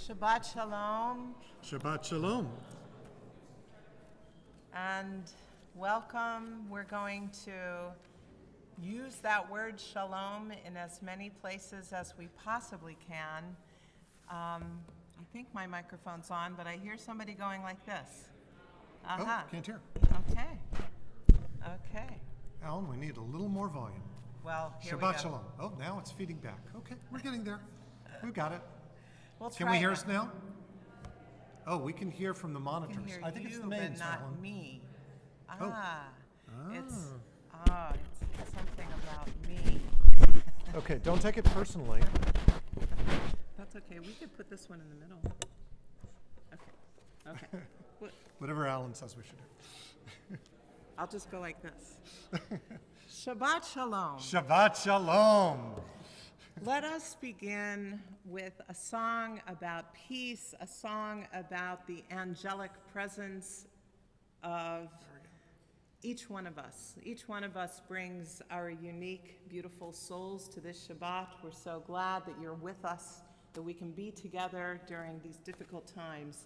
Shabbat Shalom. Shabbat Shalom. And welcome. We're going to use that word shalom in as many places as we possibly can. I think my microphone's on, but I hear somebody going like this. Oh, can't hear. Okay. Alan, we need a little more volume. Well, here Shabbat we go. Shalom. Oh, now it's feeding back. Okay, we're getting there. We've got it. Can we hear us now? Oh, we can hear from the monitors. Hear I think you, it's the mains, but not Alan. me. It's something about me. Okay, don't take it personally. That's okay. We could put this one in the middle. Okay. Whatever Alan says we should do. I'll just go like this. Shabbat Shalom. Shabbat Shalom. Let us begin with a song about peace, a song about the angelic presence of each one of us. Each one of us brings our unique, beautiful souls to this Shabbat. We're so glad that you're with us, that we can be together during these difficult times.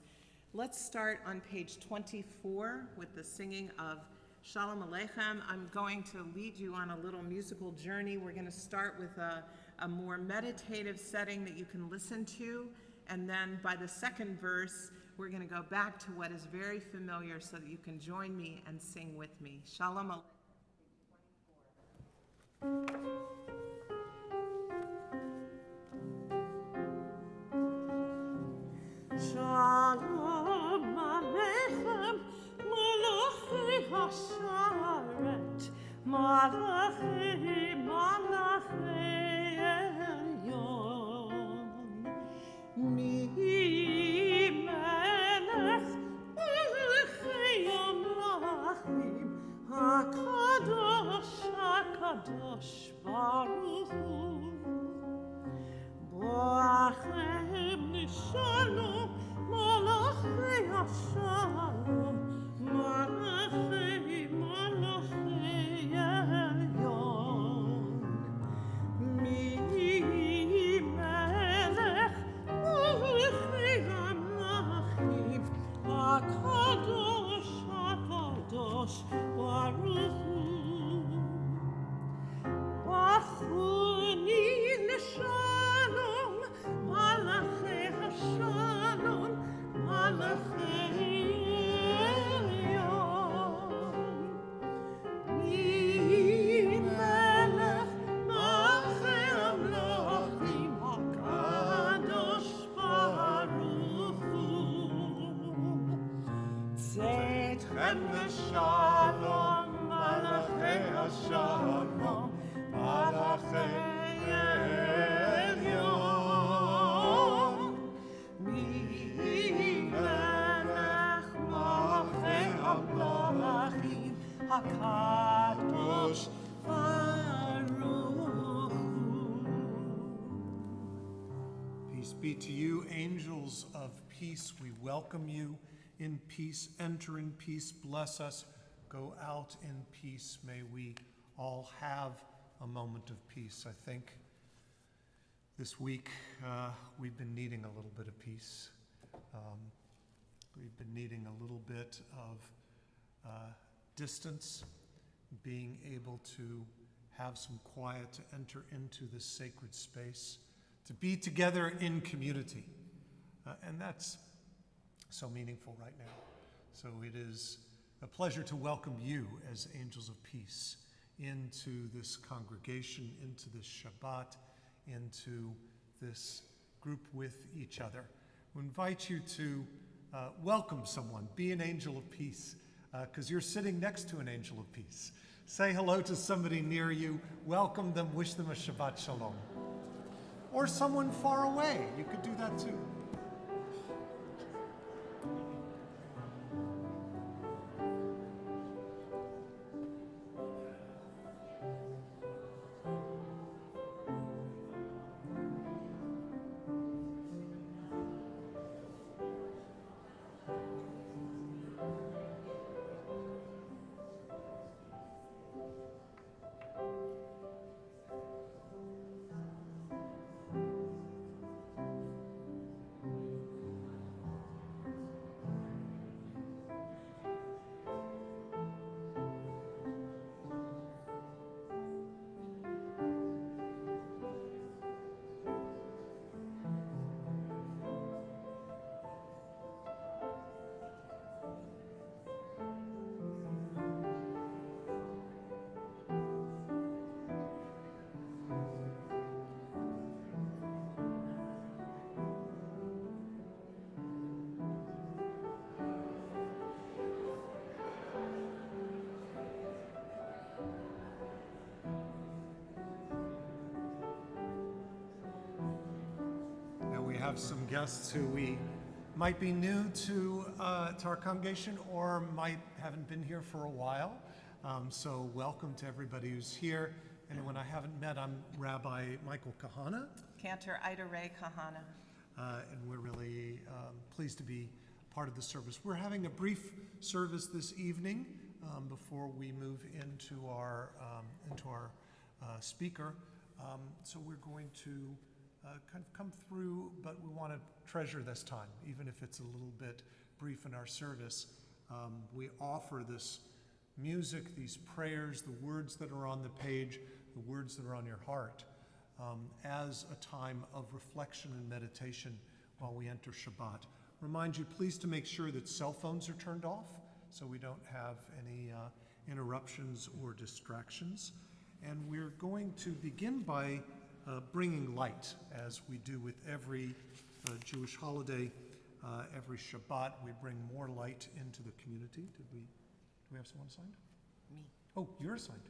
Let's start on page 24 with the singing of Shalom Aleichem. I'm going to lead you on a little musical journey. We're going to start with a more meditative setting that you can listen to, and then by the second verse, we're going to go back to what is very familiar so that you can join me and sing with me. Shalom Aleichem. Shalom Aleichem, Malachi Hasharet, Malachi, Malachi Elyon, Mi Melech, Melechi Amlachim, HaKadosh, HaKadosh Baruch Hu, Boachem Nishalom, Malachi Hashalom, Malachi, Malachi Elyon, Mi Melech, Melechi Amlachim, HaKadosh, HaKadosh Baruch Hu, Bachuni L'Shalom, Malachi Hashalom, Malachi Elyon, Mi Melech, Malachi Amlachim, HaKadosh Baruch Hu, Tzedchem L'Shalom, Malachi Hashalom, Malachi Elyon, Mi Melech, Malachi Amlachim, HaKadosh Baruch Hu. Peace be to you, angels of peace. We welcome you in peace. Enter in peace. Bless us. Go out in peace. May we all have a moment of peace. I think this week we've been needing a little bit of peace. We've been needing a little bit of distance, being able to have some quiet, to enter into this sacred space, to be together in community. And that's so meaningful right now. So it is a pleasure to welcome you as angels of peace into this congregation, into this Shabbat, into this group with each other. We invite you to welcome someone, be an angel of peace, because you're sitting next to an angel of peace. Say hello to somebody near you, welcome them, wish them a Shabbat Shalom. Or someone far away, you could do that too. have some guests who we might be new to our congregation or haven't been here for a while. So welcome to everybody who's here. Anyone I haven't met, I'm Rabbi Michael Kahana. Cantor Ida Ray Kahana. And we're really pleased to be part of the service. We're having a brief service this evening before we move into our speaker. So we're going to kind of come through, but we want to treasure this time, even if it's a little bit brief in our service. We offer this music, these prayers, the words that are on the page, the words that are on your heart, as a time of reflection and meditation while we enter Shabbat. Remind you, please, to make sure that cell phones are turned off so we don't have any interruptions or distractions. And we're going to begin by bringing light, as we do with every Jewish holiday. Every Shabbat, we bring more light into the community. Do we have someone assigned? Me. Oh, you're assigned.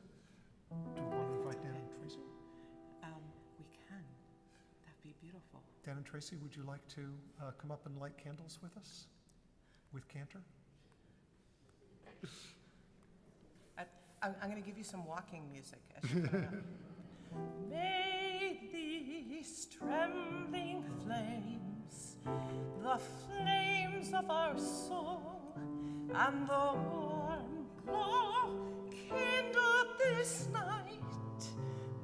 Do we want to invite Dan and Tracy? We can. That'd be beautiful. Dan and Tracy, would you like to come up and light candles with us? With Cantor? I'm going to give you some walking music as you come up. May these trembling flames, the flames of our soul, and the warm glow kindled this night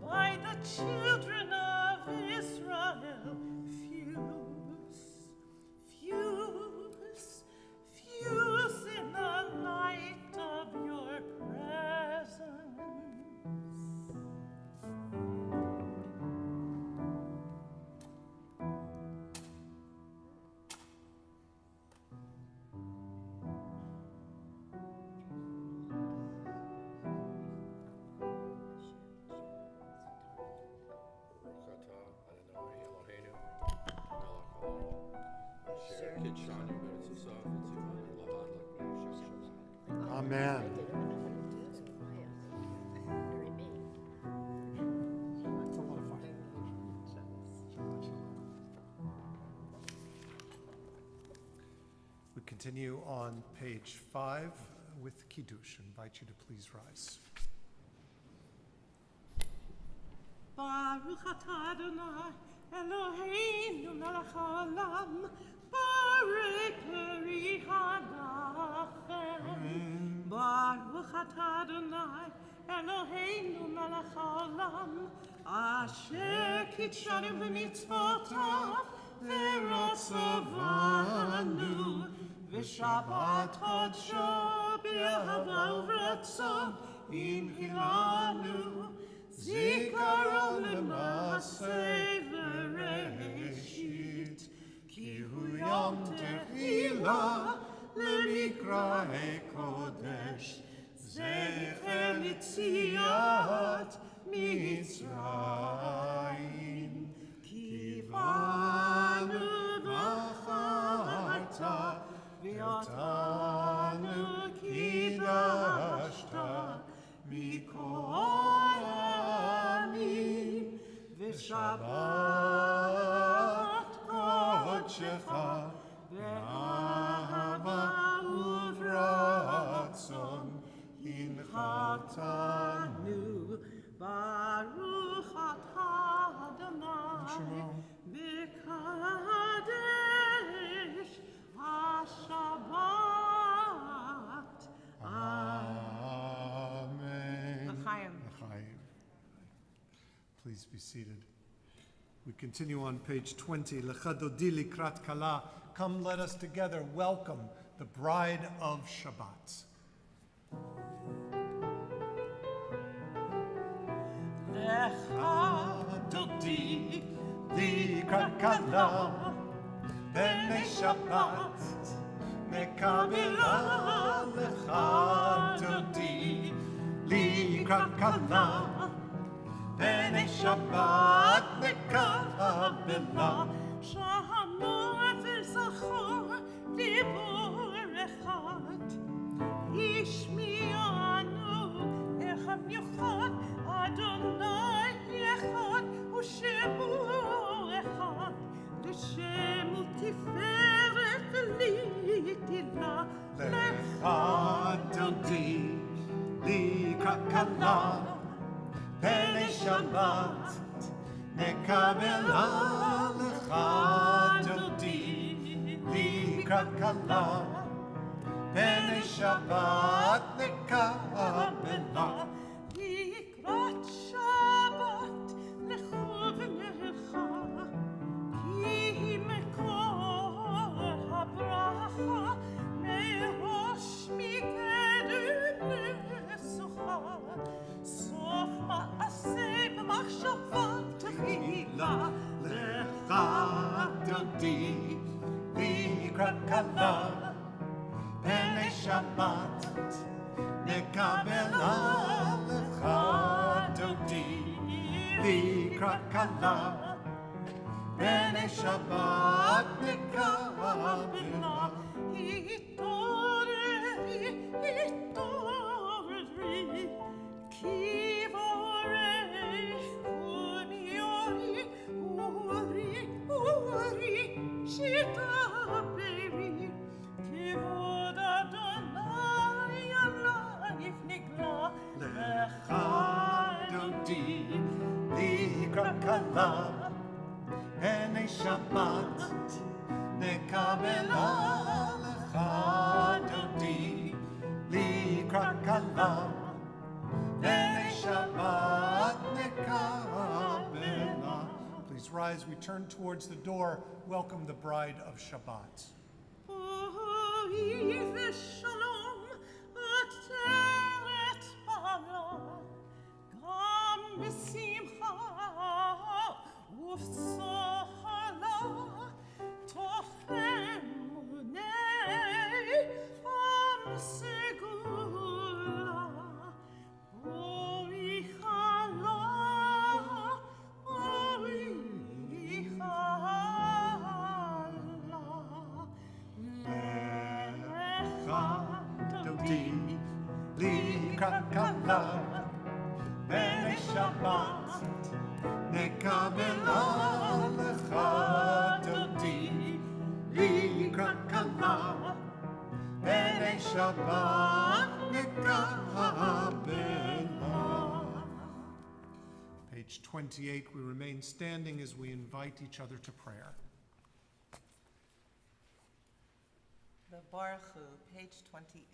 by the children of Israel fuse in the light of your presence. Amen. It's a lot of fun. We continue on page 5 with Kiddush. I invite you to please rise. Baruch atah Adonai Eloheinu melech haolam Borei peri hanachem. Baruch atah Adonai Eloheinu melech haolam Asher kitshanu b'mitzvotav v'ratzavanu v'shabbat hodsho b'ahava uvratzon imhilanu Zikaron l'maseh v'reishit Ki hu yom tehillah l'mikra'e kodesh Zecher l'tziat Mitzrayim Ki banu v'charta v'otanu kidashta mikol Shabbat kodshecha ve'ahava uvratzon inchatanu Baruch atah Adonai b'kadesh ha-Shabbat. Amen. L'chaim. Please be seated. We continue on page 20. L'chadodi likrat kala. Come, let us together welcome the bride of Shabbat. L'chadodi likrat kala b'nei Shabbat mekabela l'chadodi likrat kala B'nei Shabbat mekabela Shahanot v'zachor dibur echad Yishmi'anu echad miuchad Adonai echad u'shemu echad L'shem Shabbat nekabela lecha dodi likrat kala b'nei Shabbat nekabela לקראת שבת לכוונך, כי מקור הברכה מראש מקדמך, סוף מעשה במחשבה תחילה, לך דודי לקראת כלה ב'נei Shabbat nekabela lecha dodi likrat kala b'nei Shabbat nekabela. התעוררי, התעוררי, כי בורך קומי אורי, אורי, אורי, שתדברי, כבוד אדוני עלייך נגלה, לך דודי לקראת כלה ב'נei Shabbat nekabela lecha dodi likrat kala b'nei Shabbat nekabela. Please rise. We turn towards the door. Welcome the bride of Shabbat. אוי ושלום עטרת פניו, גם בשמחה ובשמחה תוך אמוני עם סגולה. אוי חלה, אוי דודי לקראת כלה ב'נei Shabbat nekabela lecha dodi לקראת כלה ב'nei Shabbat nekabela. Page 28, we remain standing as we invite each other to prayer. The Baruch Hu, page 28.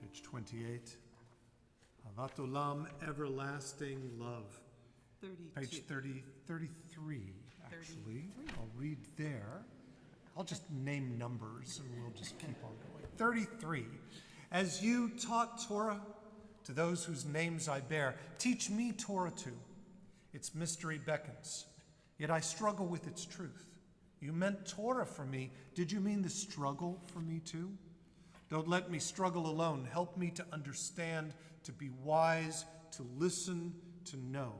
Page 28. Avat Olam, everlasting love. 32. Page 33, actually. I'll read there. I'll just name numbers and we'll just keep on going. 33. As you taught Torah to those whose names I bear, teach me Torah too. Its mystery beckons, yet I struggle with its truth. You meant Torah for me. Did you mean the struggle for me too? Don't let me struggle alone. Help me to understand, to be wise, to listen, to know.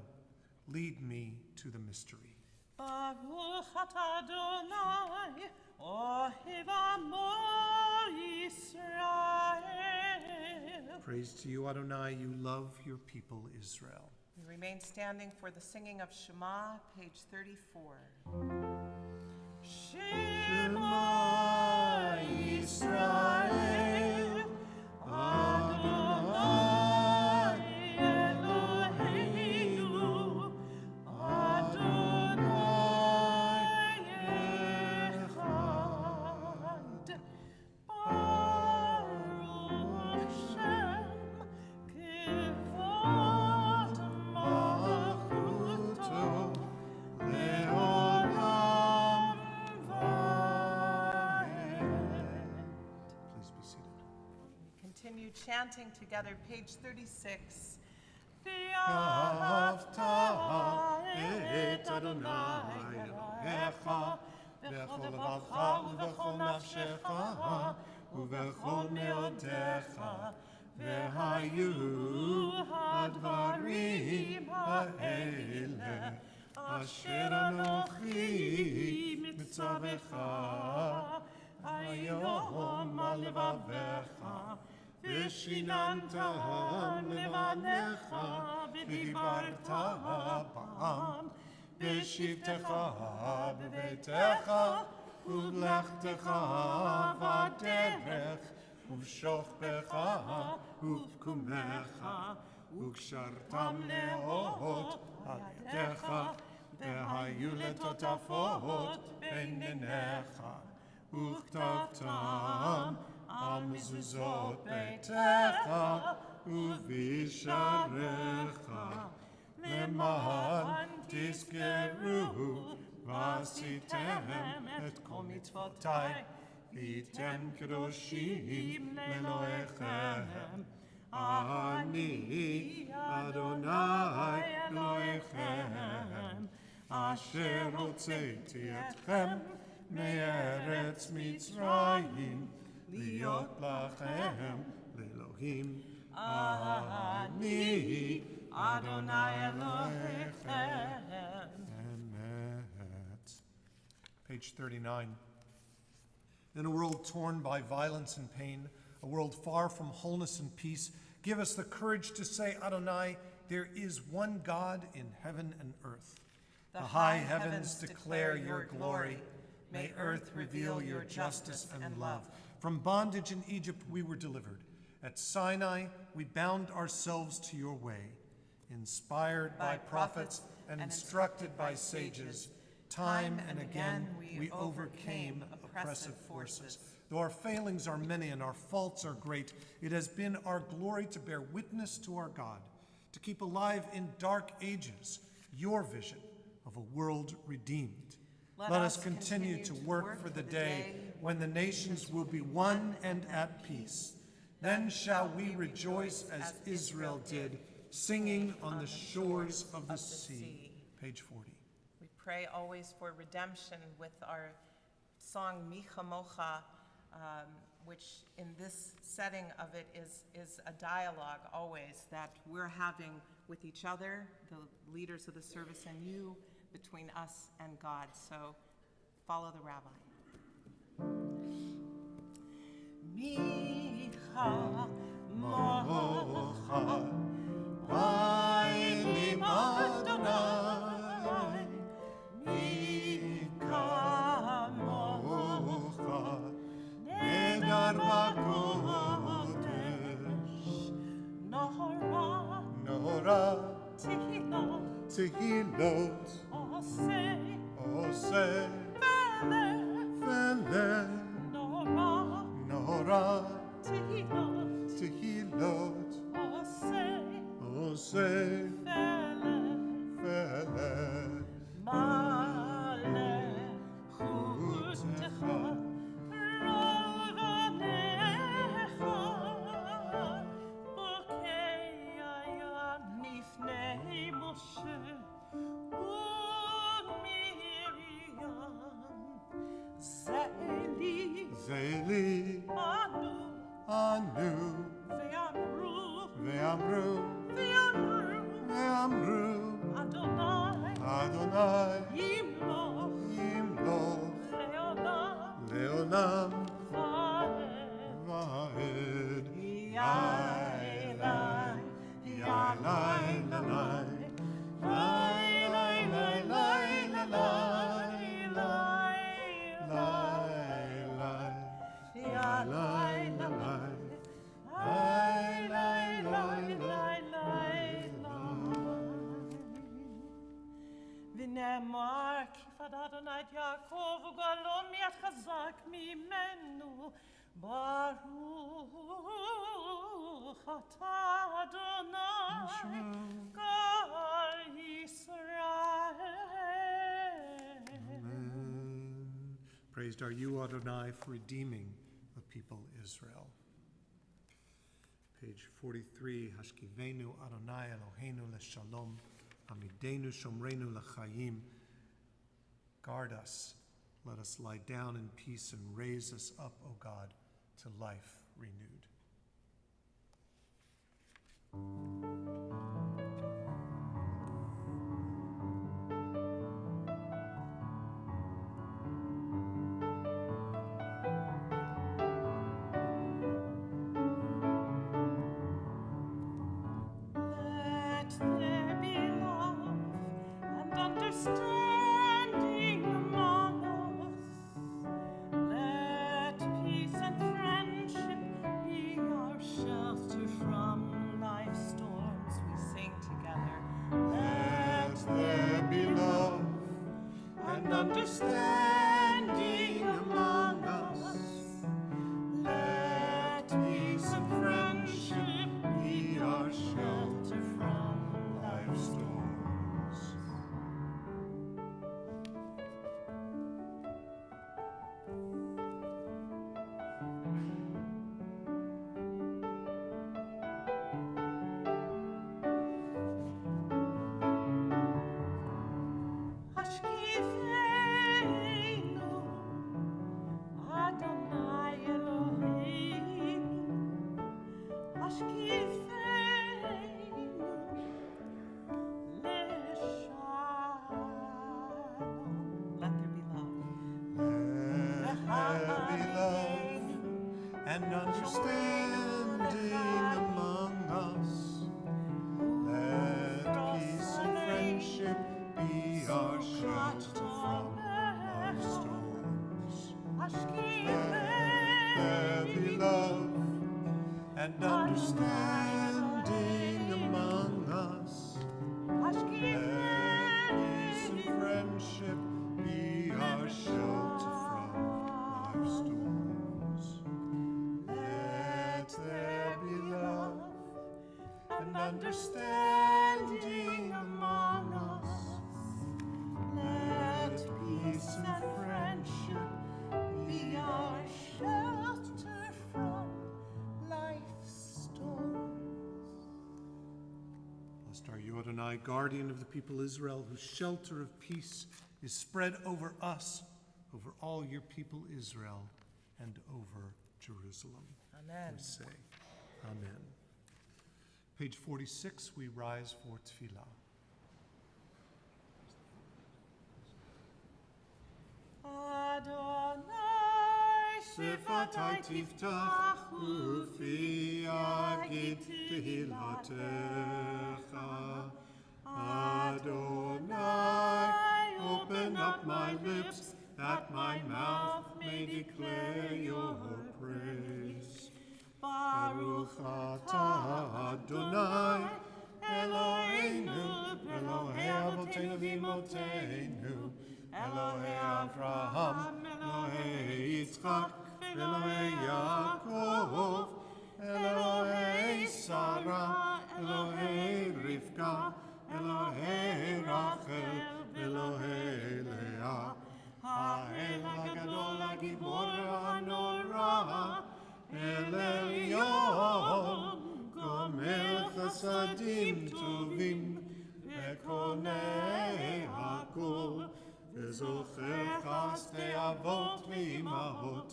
Lead me to the mystery. Baruch atah Adonai, ohev amo Yisrael. Praise to you, Adonai, you love your people, Israel. We remain standing for the singing of Shema, page 34. Shema Yisrael, Adonai Eloheinu, Adonai Echad. Baruch Shem, Kivod Malchuto, chanting together, page 36. ואהבת את אדוני אלוהיך בכל לבבך ובכל נפשך ובכל מאודיך, והיו הדברים האלה אשר אנוכי מצווך היום על לבביך, ושיננתם לבניך ודיברת בם בשבתך בביתך ובלכתך בדרך ובשוכבך ובקומך, וקשרתם לאות על ידיך, והיו לטוטפות בין עיניך, וכתבתם על מזוזות ביתך ובשעריך, למען תזכרו ועשיתם את כל מצוותי, והייתם קדושים לאלוהיכם. אני אדוני אלוהיכם, אשר הוצאתי אתכם מארץ מצרים, להיות לכם לאלוהים. אני אדוני אלוהיכם. Page 39. In a world torn by violence and pain, a world far from wholeness and peace, give us the courage to say, Adonai, there is one God in heaven and earth. The high heavens declare your glory. May earth reveal your justice and love. From bondage in Egypt we were delivered. At Sinai we bound ourselves to your way. Inspired by prophets and instructed by sages, time and again we overcame oppressive forces. Though our failings are many and our faults are great, it has been our glory to bear witness to our God, to keep alive in dark ages your vision of a world redeemed. Let us continue to work for the day when the nations will be one and at peace. Then shall we rejoice as Israel did, singing on the shores of the sea. Page 40. We pray always for redemption with our song Mi Chamocha, which in this setting of it is a dialogue always that we're having with each other, the leaders of the service, and you, between us and God. So follow the rabbi. Mi Chamocha, Vaylim Adonai, Mi Chamocha, Nedar Bakodesh, Nora, Tehilot, Oseh, Vele, Nora, Tehilot, Oseh, Vele, Malechutecha, Rovanecha, Bokeya Nifnei Moshe, Miriam, Zeli, Anu, Ve'amru, Adonai, Yimloch, Leolam, Vahed, Yailai, Yailai, ונאמר כי פד אדוני את יעקב וגואלו מיד חזק ממנו, ברוך אתה אדוני גואל ישראל. Amen. Praised are you, Adonai, for redeeming the people Israel. Page 43, Hashkivenu Adonai Eloheinu Leshalom, Amidenu Shomrenu L'chaim. Guard us, let us lie down in peace, and raise us up, O God, to life renewed. There be love and understanding among us. Let peace and friendship be our shelter from life's storms. We sing together. Let there be love and understanding among us. Let peace and friendship be our shelter from life's storms. Hashkifeinu, Adonai Eloheinu. Hashkifeinu, Leshalom. Let there be love. Let there be love and understanding among us. Let peace and friendship be our shelter from life's storms. Let there be love and understanding among us. Let peace and friendship be our shelter from life's storms. Let there be love and understanding among us. Let peace and friendship be our shelter from life's storms. Blessed are you, Adonai, guardian of the people Israel, whose shelter of peace is spread over us, over all your people Israel, and over Jerusalem. Amen. We say, Amen. Page 46, we rise for tefillah. Adonai Sifatai tiftach ufi agid tehilatecha. Adonai, open up my lips, that my mouth may declare your praise. Baruch atah Adonai, Eloheinu, Elohei Avotenu v'Imotenu, Elohei Avraham, Elohei Yitzchak, Elohei Yaakov, Elohei Sarah, Elohei Rivka, Elohei Rachel, Elohei Leah, Ha'el HaGadol HaGibor HaNorah, El Elyon, Gomel Chasadim Tovim, Vekonei Hakol, Vezocher Chasdei Avot V'Imahot,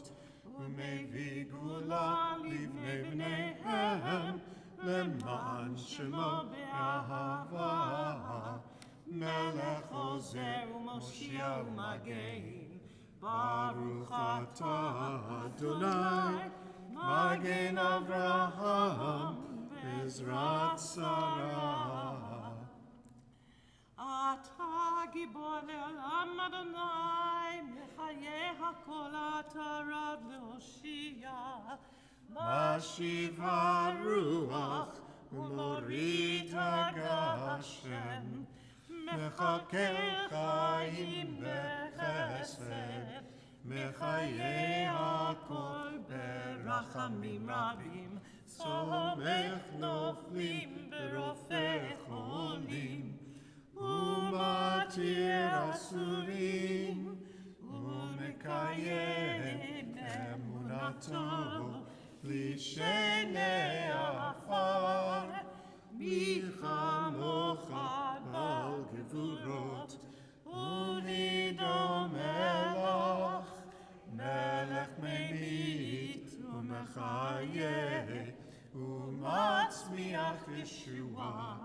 Umevi Gula Livnei Bneihem, Leman Shemo Be'ahava, Melech Ozer U'Moshiach U'Magen, Baruch atah Adonai, Magen Avraham, Ezrat Sarah. Ata Gibor Le'olam Adonai, Mechayeh HaKol Ata Rab Le'Hoshia, Mashiv HaRuach, U'Morid HaGashem, Mechakel Chaim Bechesed, Mechayeh HaKol Berachamim Rabim, Somech Noflim Berofeh Cholim, Umatir Asurim, Umekayem Emunato, Lishenei chayot, Unido melech, melech memit u'mechaye, u'matzmiach Yeshua.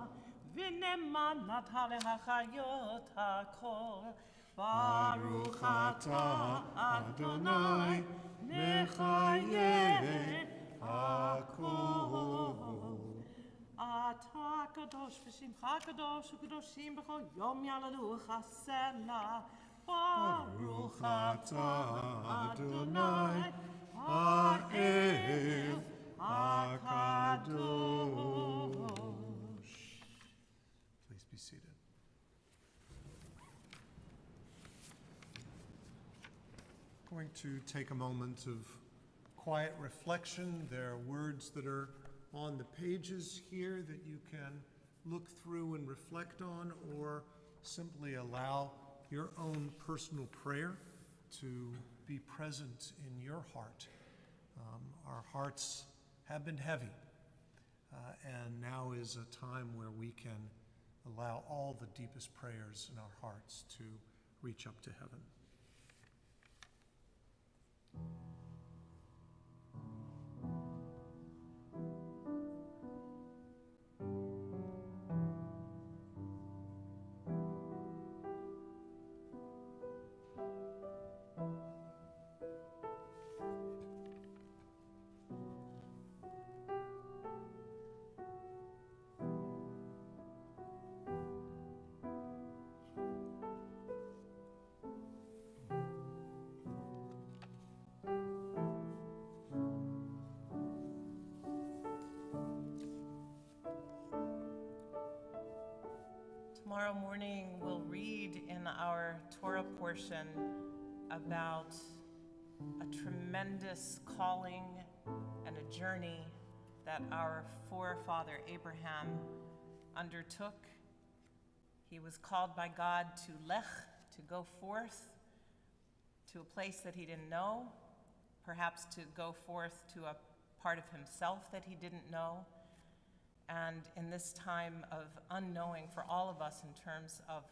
ונאמנת להחיות הכל. Baruch atah Adonai, mechaye hakol. אתה קדוש ושמך קדוש וקדושים בכל יום יעללו חסנה. Baruch atah Adonai, ha'el hakadosh. Please be seated. Going to take a moment of quiet reflection. There are words that are on the pages here that you can look through and reflect on, or simply allow your own personal prayer to be present in your heart. Our hearts have been heavy, and now is a time where we can allow all the deepest prayers in our hearts to reach up to heaven. Tomorrow morning, we'll read in our Torah portion about a tremendous calling and a journey that our forefather Abraham undertook. He was called by God to lech, to go forth to a place that he didn't know, perhaps to go forth to a part of himself that he didn't know. And in this time of unknowing for all of us in terms of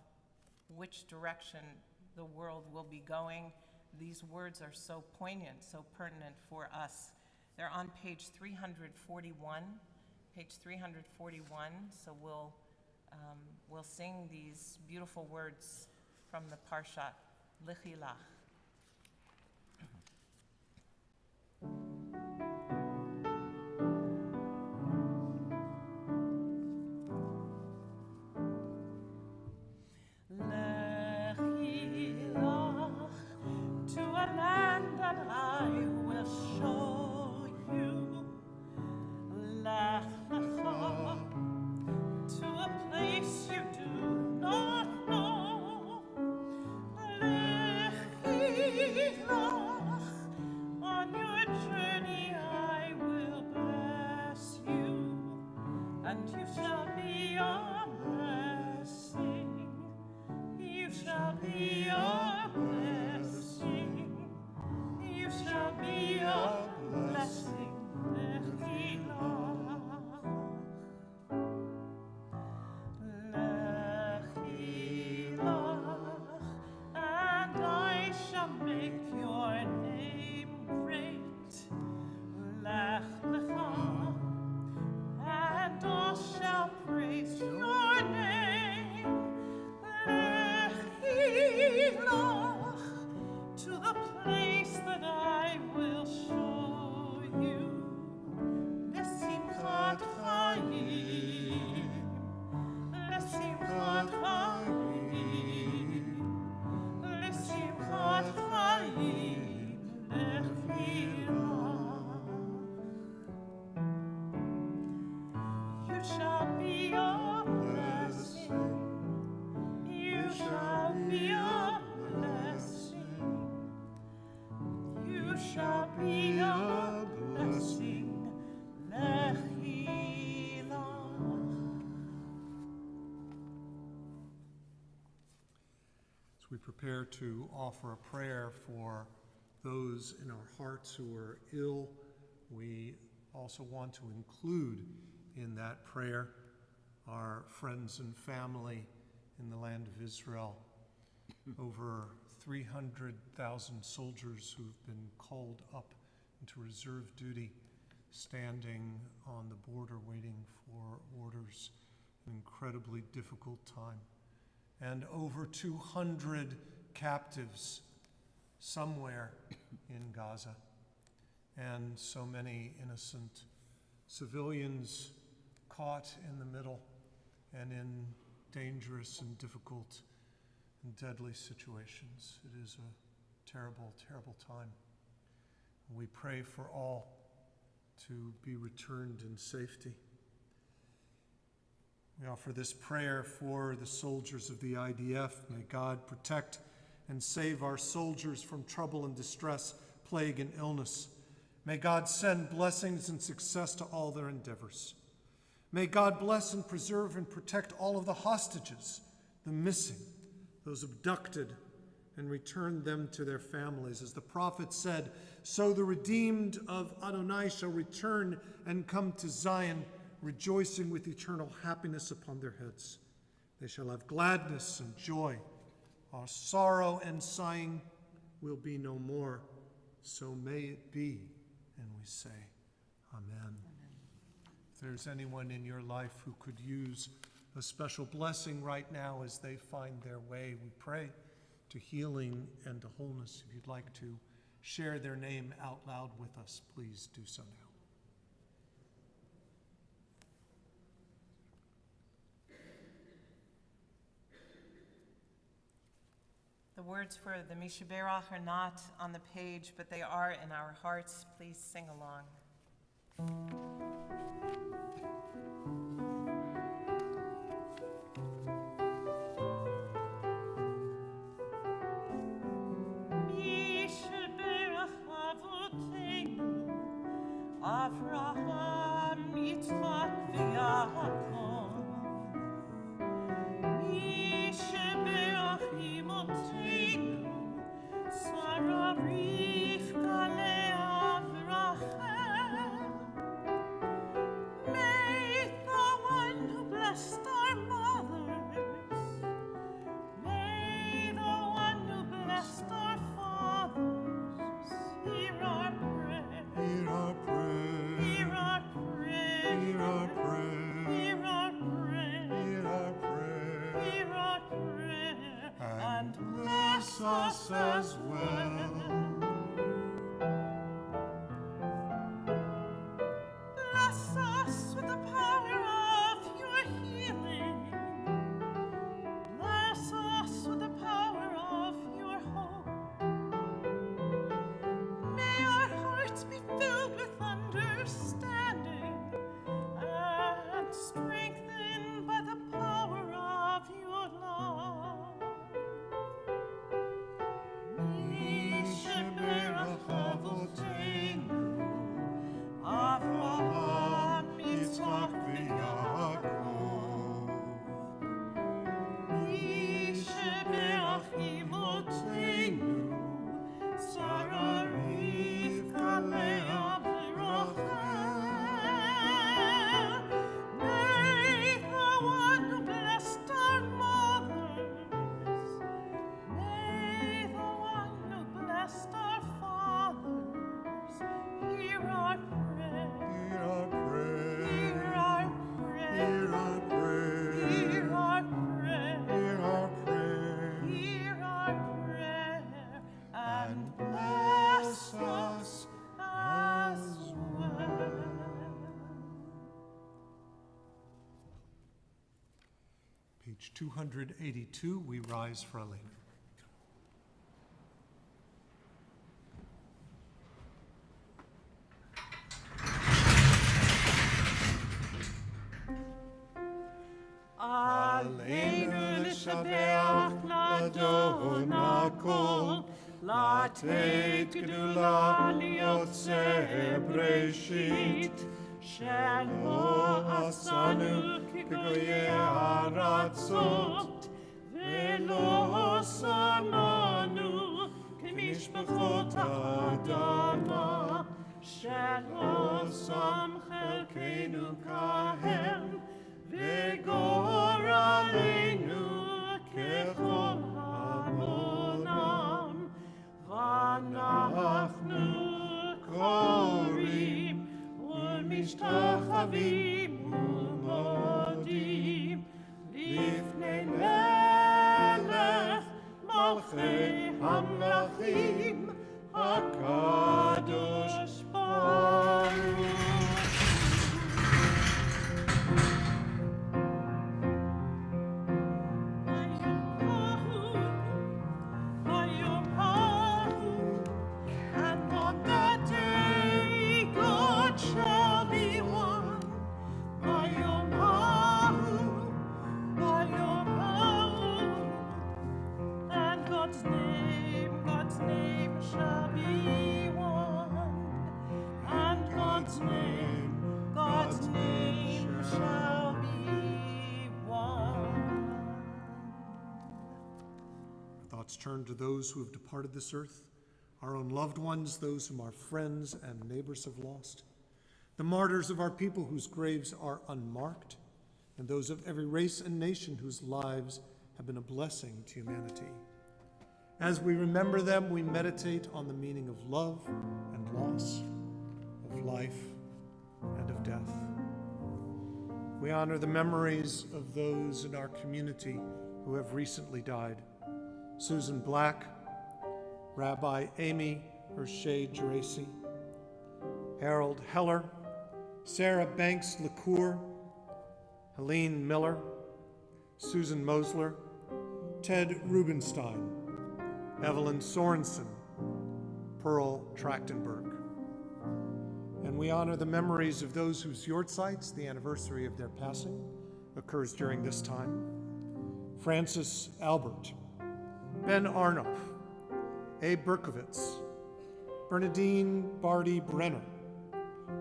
which direction the world will be going, these words are so poignant, so pertinent for us. They're on page 341, so we'll sing these beautiful words from the Parshat, Lichilach. We prepare to offer a prayer for those in our hearts who are ill. We also want to include in that prayer our friends and family in the land of Israel. Over 300,000 soldiers who've been called up into reserve duty, standing on the border waiting for orders, an incredibly difficult time. And over 200 captives somewhere in Gaza, and so many innocent civilians caught in the middle and in dangerous and difficult and deadly situations. It is a terrible, terrible time. We pray for all to be returned in safety. We offer this prayer for the soldiers of the IDF. May God protect and save our soldiers from trouble and distress, plague and illness. May God send blessings and success to all their endeavors. May God bless and preserve and protect all of the hostages, the missing, those abducted, and return them to their families. As the prophet said, so the redeemed of Adonai shall return and come to Zion, rejoicing with eternal happiness upon their heads. They shall have gladness and joy. Our sorrow and sighing will be no more. So may it be. And we say, Amen. If there's anyone in your life who could use a special blessing right now as they find their way, we pray to healing and to wholeness. If you'd like to share their name out loud with us, please do so now. The words for the Mishaberach are not on the page, but they are in our hearts. Please sing along. Avraham, Yitzchak, v'Yaakov. Misheberach imotenu, Sarah, Rivka, Leah, v'Rachel. May the one who blessed our mothers, may the one who blessed our fathers, hear our prayer. Hear our prayer. Hear our prayer. Hear our prayer. Hear our prayer. Hear our prayer. Hear our prayer. And bless us as well. Bless us with the power of your healing. Bless us with the power of your hope. May our hearts be filled with understanding and strengthened by the power of your love. Misheberach Avotenu, Avraham, Yitzchak, v'Yaakov. Misheberach imotenu, Sarah, Rivka, Leah, v'Rachel. May the one who blessed our mothers, may the one who blessed our fathers, hear our prayer. Hear our prayer. Hear our prayer. Hear our prayer. Hear our prayer. Hear our prayer. Hear our prayer. And bless bless us as well. Page 282, we rise for Elena. Aleinu nishabeach ladon hakol, lateit gedula liyotzeh breshit, shelo asanu k'goyei haratzot, velo samanu k'mishpachot ha'adama, shelo sam chelkeinu kahem, V'gor aleinu המלכים הקדוש ברוך And on that day God shall be one. Hayom hahu, and God's name shall be one. And God's name shall be one. Our thoughts turn to those who have departed this earth, our own loved ones, those whom our friends and neighbors have lost, the martyrs of our people whose graves are unmarked, and those of every race and nation whose lives have been a blessing to humanity. As we remember them, we meditate on the meaning of love and loss, of life and of death. We honor the memories of those in our community who have recently died. Susan Black, Rabbi Amy Hershey Geraci, Harold Heller, Sarah Banks LaCour, Helene Miller, Susan Mosler, Ted Rubenstein, Evelyn Sorensen, Pearl Trachtenberg. And we honor the memories of those whose yortzites, the anniversary of their passing, occurs during this time. Francis Albert, Ben Arnoff, Abe Berkowitz, Bernadine Barty Brenner,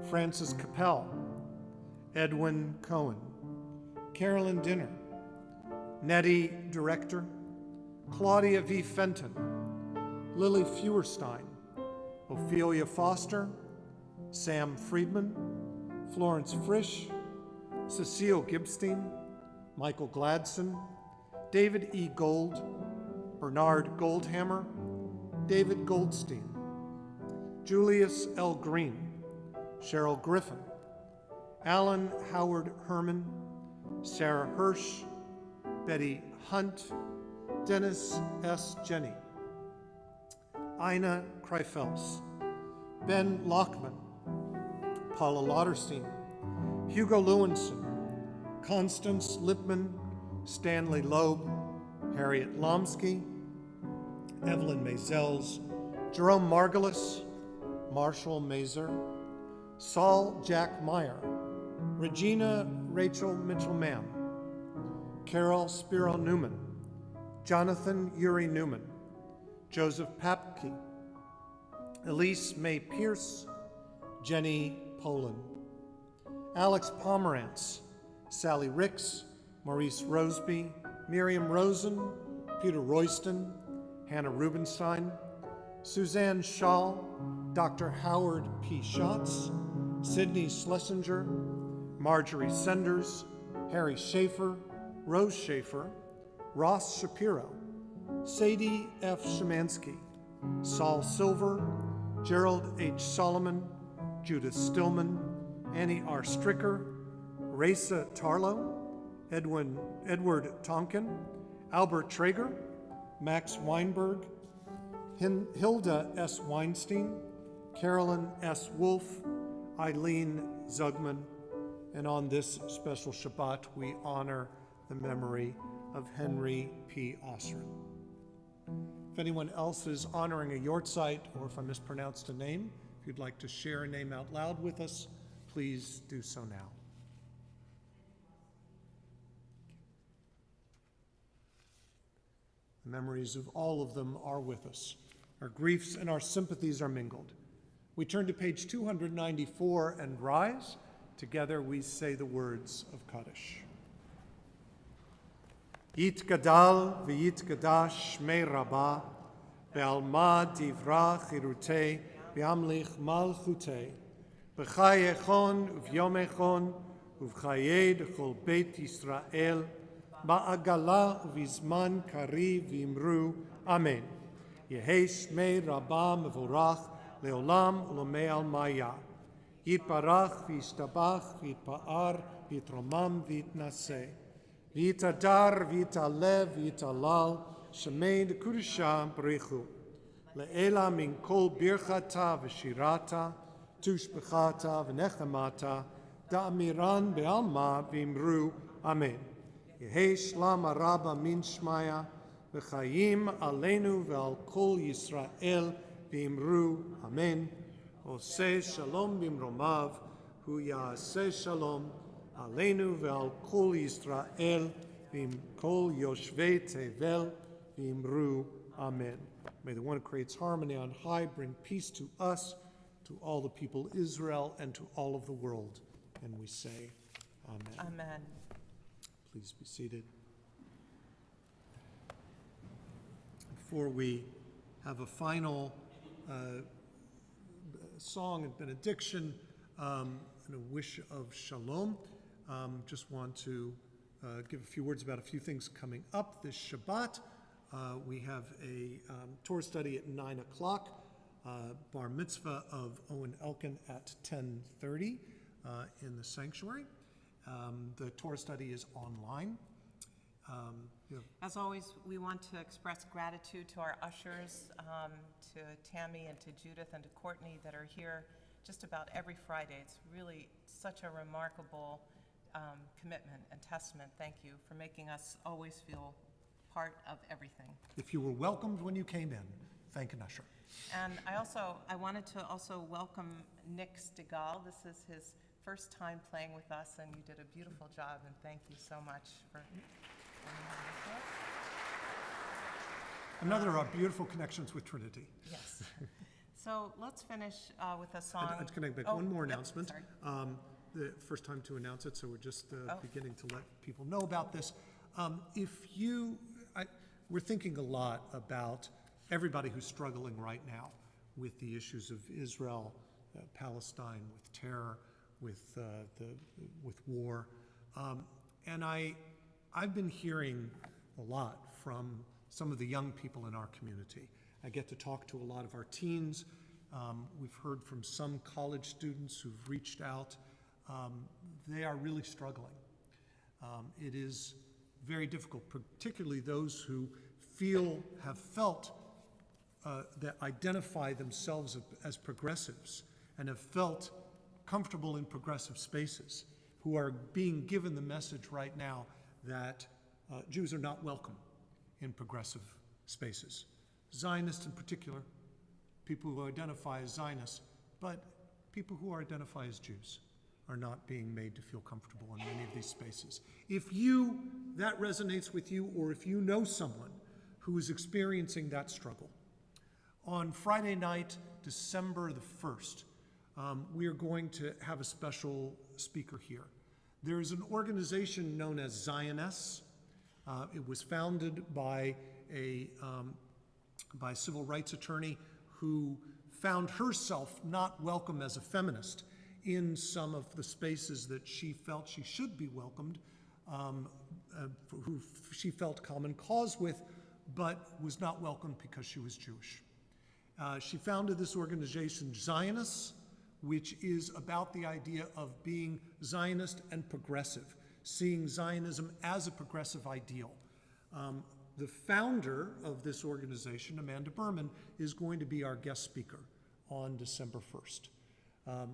Francis Capel, Edwin Cohen, Carolyn Dinner, Nettie Director, Claudia V. Fenton, Lily Feuerstein, Ophelia Foster, Sam Friedman, Florence Frisch, Cecile Gibstein, Michael Gladson, David E. Gold, Bernard Goldhammer, David Goldstein, Julius L. Green, Cheryl Griffin, Alan Howard Herman, Sarah Hirsch, Betty Hunt, Dennis S. Jenny, Ina Kreifels, Ben Lockman, Paula Lauterstein, Hugo Lewinson, Constance Lipman, Stanley Loeb, Harriet Lomsky, Evelyn Mazels, Jerome Margulis, Marshall Mazer, Saul Jack Meyer, Regina Rachel Mitchell-Mann, Carol Spiro Newman, Jonathan Uri Newman, Joseph Papke, Elise May Pierce, Jenny Poland, Alex Pomerantz, Sally Ricks, Maurice Roseby, Miriam Rosen, Peter Royston, Hannah Rubenstein, Suzanne Schall, Dr. Howard P. Schatz, Sidney Schlesinger, Marjorie Senders, Harry Schaefer, Rose Schaefer, Ross Shapiro, Sadie F. Szymanski, Saul Silver, Gerald H. Solomon, Judith Stillman, Annie R. Stricker, Raisa Tarlow, Edward Tonkin, Albert Traeger, Max Weinberg, Hilda S. Weinstein, Carolyn S. Wolf, Eileen Zugman, and on this special Shabbat, we honor the memory of Henry P. Oseran. If anyone else is honoring a yortzeit, or if I mispronounced a name, if you'd like to share a name out loud with us, please do so now. The memories of all of them are with us. Our griefs and our sympathies are mingled. We turn to page 294 and rise. Together we say the words of Kaddish. Yit gadal v'yit gadash shmei rabah, be'alma divra chirutei, be'amlich malchutei, b'chai echon uvyom echon, uv'chayei d'chol beit Yisrael, ba'agala uvizman kari v'imru, Amen. Yehei shmei rabah mevorach, leolam ulomei almaya. Yitbarach v'yistabach v'yitpa'ar v'yitromam v'yitnaseh. V'yitadar v'yitalev v'yitalal shemei d'kudusha b'richu. Le'ela min kol birchata v'shirata, tushbechata v'nechamata, da'amiran be'alma v'imru amen. Yehi shlam araba min shmaya, v'chayim aleinu ve'al kol Yisrael v'imru amen. Oseh shalom bimromav, hu ya'aseh shalom aleinu ve'al kol Yisrael v'im kol yoshvei tevel v'imru amen. May the one who creates harmony on high bring peace to us, to all the people Israel, and to all of the world. And we say, amen. Amen. Please be seated. Before we have a final song and benediction and a wish of shalom, just want to give a few words about a few things coming up this Shabbat. We have a Torah study at 9 o'clock, bar mitzvah of Owen Elkin at 10:30 in the sanctuary. The Torah study is online. As always, we want to express gratitude to our ushers, to Tammy and to Judith and to Courtney that are here just about every Friday. It's really such a remarkable commitment and testament. Thank you for making us always feel part of everything. If you were welcomed when you came in, thank an usher. And I wanted to also welcome Nick Stegall. This is his first time playing with us, and you did a beautiful job, and thank you so much for coming on with us. Another of our beautiful connections with Trinity. Yes. So let's finish with a song. Can I make one more announcement? Sorry. The first time to announce it, so we're just Oh. beginning to let people know about this. We're thinking a lot about everybody who's struggling right now with the issues of Israel, Palestine, with terror, with war, and I've been hearing a lot from some of the young people in our community. I get to talk to a lot of our teens. We've heard from some college students who've reached out. They are really struggling. It is very difficult, particularly those who have felt that identify themselves as progressives and have felt comfortable in progressive spaces, who are being given the message right now that Jews are not welcome in progressive spaces. Zionists in particular, people who identify as Zionists, but people who identify as Jews are not being made to feel comfortable in many of these spaces. If that resonates with you, or if you know someone who is experiencing that struggle, on Friday night, December the 1st, we are going to have a special speaker here. There is an organization known as Zionists. It was founded by a civil rights attorney who found herself not welcome as a feminist in some of the spaces that she felt she should be welcomed, who she felt common cause with, but was not welcomed because she was Jewish. She founded this organization, Zionists, which is about the idea of being Zionist and progressive, seeing Zionism as a progressive ideal. The founder of this organization, Amanda Berman, is going to be our guest speaker on December 1st.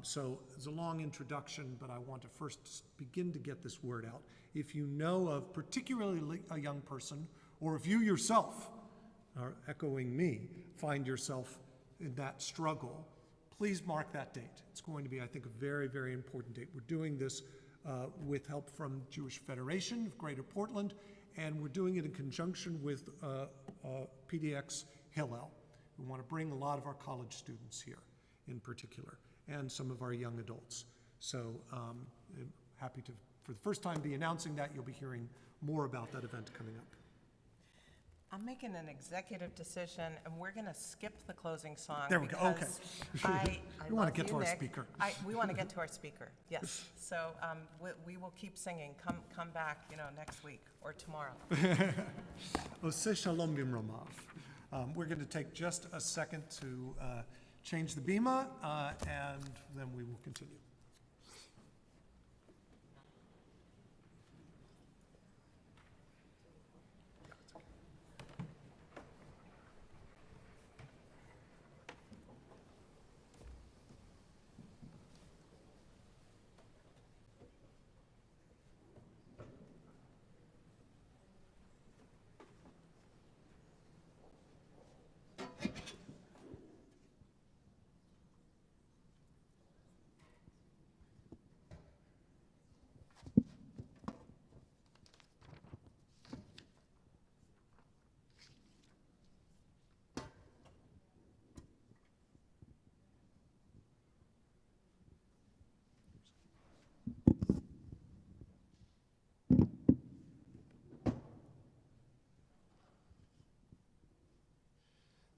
So it's a long introduction, but I want to first begin to get this word out. If you know of particularly a young person, or if you yourself are echoing me, find yourself in that struggle, please mark that date. It's going to be, I think, a very, very important date. We're doing this with help from Jewish Federation of Greater Portland, and we're doing it in conjunction with PDX Hillel. We want to bring a lot of our college students here in particular, and some of our young adults. So I'm happy to, for the first time, be announcing that. You'll be hearing more about that event coming up. I'm making an executive decision, and we're going to skip the closing song. There we go, okay. We want to get to our speaker. We want to get to our speaker, yes. So we will keep singing. Come back, next week or tomorrow. Oseh shalom bimromav. We're going to take just a second to change the bima, and then we will continue.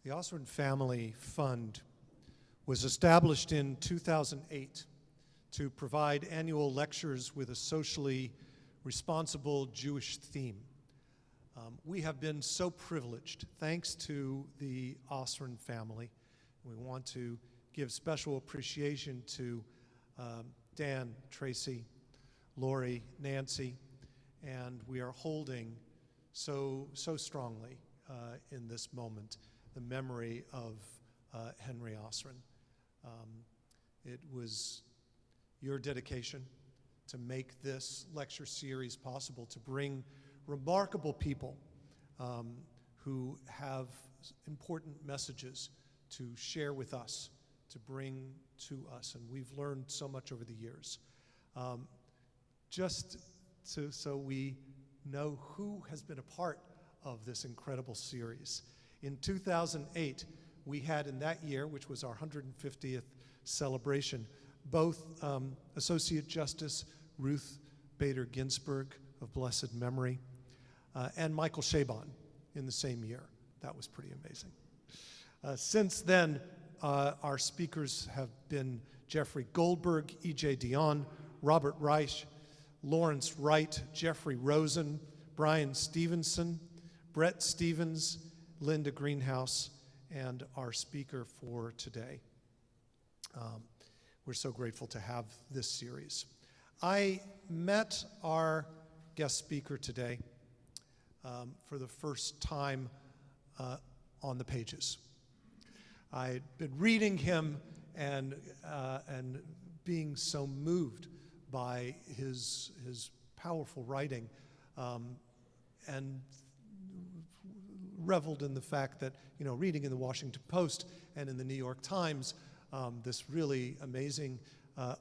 The Oseran Family Fund was established in 2008 to provide annual lectures with a socially responsible Jewish theme. We have been so privileged, thanks to the Oseran family. We want to give special appreciation to Dan, Tracy, Lori, Nancy, and we are holding so strongly in this moment the memory of Henry Oseran. It was your dedication to make this lecture series possible, to bring remarkable people who have important messages to share with us, to bring to us, and we've learned so much over the years. Just so we know who has been a part of this incredible series. In 2008, we had in that year, which was our 150th celebration, both Associate Justice Ruth Bader Ginsburg of blessed memory, and Michael Chabon in the same year. That was pretty amazing. Since then, our speakers have been Jeffrey Goldberg, E.J. Dionne, Robert Reich, Lawrence Wright, Jeffrey Rosen, Brian Stevenson, Brett Stevens, Linda Greenhouse, and our speaker for today. We're so grateful to have this series. I met our guest speaker today for the first time on the pages. I'd been reading him and being so moved by his powerful writing, and reveled in the fact that, reading in the Washington Post and in the New York Times, this really amazing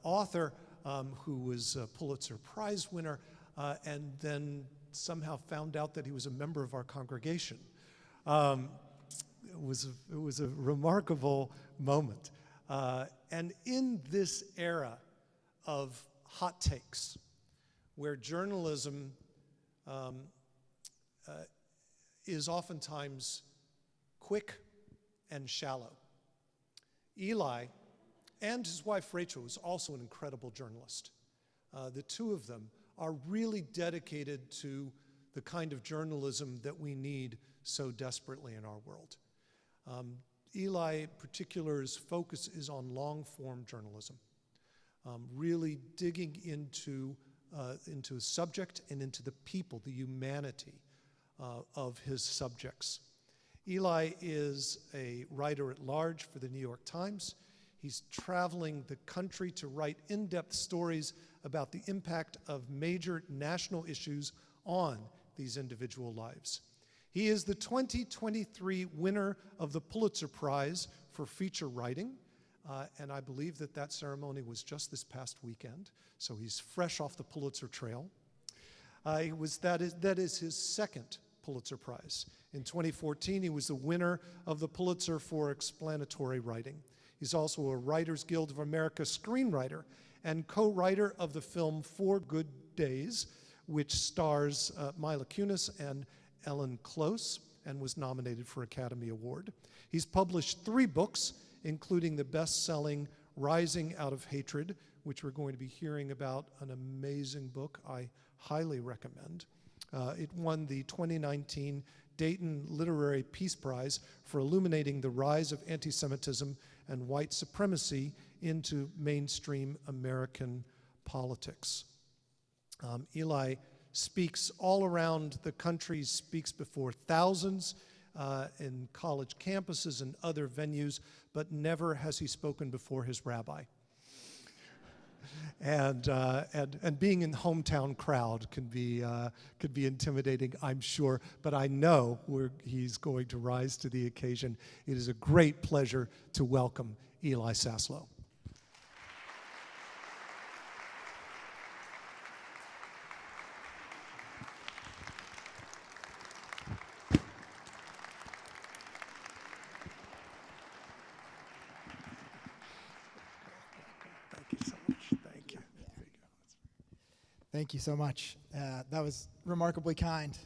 author who was a Pulitzer Prize winner, and then somehow found out that he was a member of our congregation. It was a remarkable moment. And in this era of hot takes, where journalism is oftentimes quick and shallow, Eli and his wife Rachel was also an incredible journalist. The two of them are really dedicated to the kind of journalism that we need so desperately in our world. Eli, in particular's focus is on long-form journalism, really digging into a subject and into the people, the humanity of his subjects. Eli is a writer at large for the New York Times. He's traveling the country to write in-depth stories about the impact of major national issues on these individual lives. He is the 2023 winner of the Pulitzer Prize for feature writing, and I believe that ceremony was just this past weekend, so he's fresh off the Pulitzer Trail. That is his second Pulitzer Prize. In 2014, he was the winner of the Pulitzer for explanatory writing. He's also a Writers Guild of America screenwriter and co-writer of the film 4 Good Days, which stars Mila Kunis and Ellen Close, and was nominated for Academy Award. He's published 3 books, including the best-selling Rising Out of Hatred, which we're going to be hearing about, an amazing book I highly recommend. It won the 2019 Dayton Literary Peace Prize for illuminating the rise of anti-Semitism and white supremacy into mainstream American politics. Eli speaks all around the country, speaks before thousands in college campuses and other venues, but never has he spoken before his rabbi. And being in the hometown crowd could be intimidating, I'm sure, but I know he's going to rise to the occasion. It is a great pleasure to welcome Eli Saslow. Thank you so much. That was remarkably kind.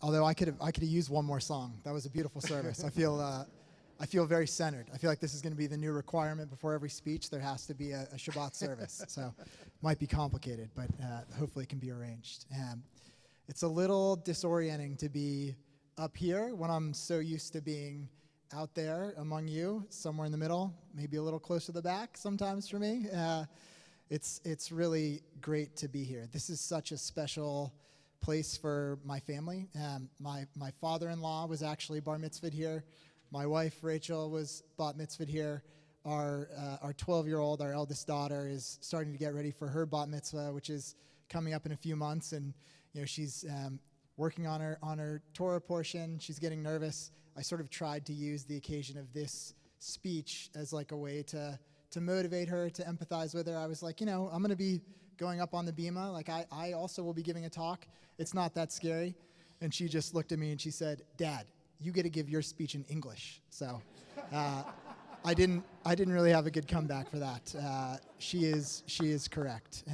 Although I could have used one more song. That was a beautiful service. I feel very centered. I feel like this is going to be the new requirement before every speech. There has to be a Shabbat service. So might be complicated, but hopefully it can be arranged. It's a little disorienting to be up here when I'm so used to being out there among you, somewhere in the middle, maybe a little closer to the back sometimes for me. It's really great to be here. This is such a special place for my family. My father-in-law was actually bar mitzvahed here. My wife, Rachel, was bat mitzvahed here. Our 12-year-old, our eldest daughter, is starting to get ready for her bat mitzvah, which is coming up in a few months. And she's working on her Torah portion. She's getting nervous. I sort of tried to use the occasion of this speech as like a way to motivate her, to empathize with her. I was like, I'm going to be going up on the bima. Like, I also will be giving a talk. It's not that scary. And she just looked at me and she said, "Dad, you get to give your speech in English." So I didn't really have a good comeback for that. She is correct.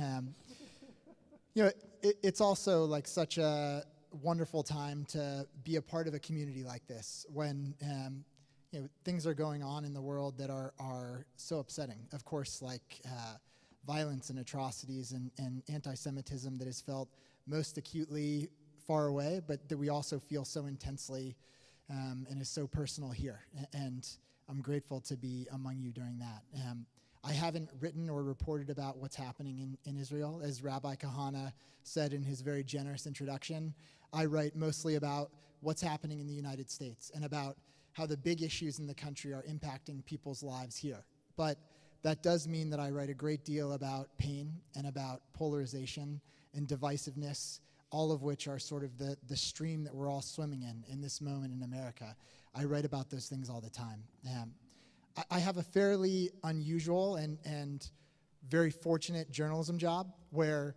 It's also like such a wonderful time to be a part of a community like this when things are going on in the world that are so upsetting. Of course, like violence and atrocities and anti-Semitism that is felt most acutely far away, but that we also feel so intensely and is so personal here. And I'm grateful to be among you during that. I haven't written or reported about what's happening in Israel. As Rabbi Kahana said in his very generous introduction, I write mostly about what's happening in the United States and about how the big issues in the country are impacting people's lives here. But that does mean that I write a great deal about pain and about polarization and divisiveness, all of which are sort of the stream that we're all swimming in this moment in America. I write about those things all the time. I have a fairly unusual and very fortunate journalism job where,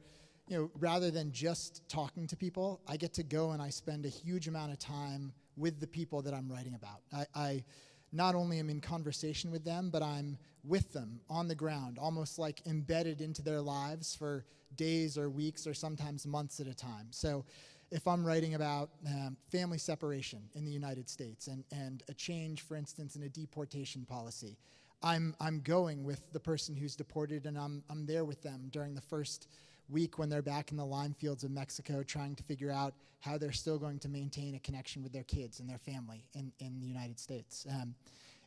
rather than just talking to people, I get to go and I spend a huge amount of time with the people that I'm writing about. I not only am in conversation with them, but I'm with them on the ground, almost like embedded into their lives for days or weeks or sometimes months at a time. So if I'm writing about family separation in the United States and a change, for instance, in a deportation policy, I'm going with the person who's deported, and I'm there with them during the first week when they're back in the lime fields of Mexico trying to figure out how they're still going to maintain a connection with their kids and their family in the United States.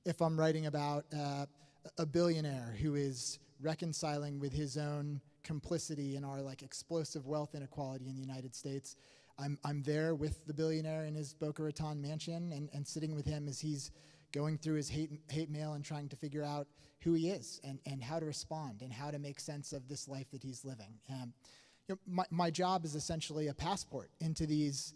If I'm writing about a billionaire who is reconciling with his own complicity in our explosive wealth inequality in the United States, I'm there with the billionaire in his Boca Raton mansion and sitting with him as he's going through his hate mail and trying to figure out who he is and how to respond and how to make sense of this life that he's living. My job is essentially a passport into these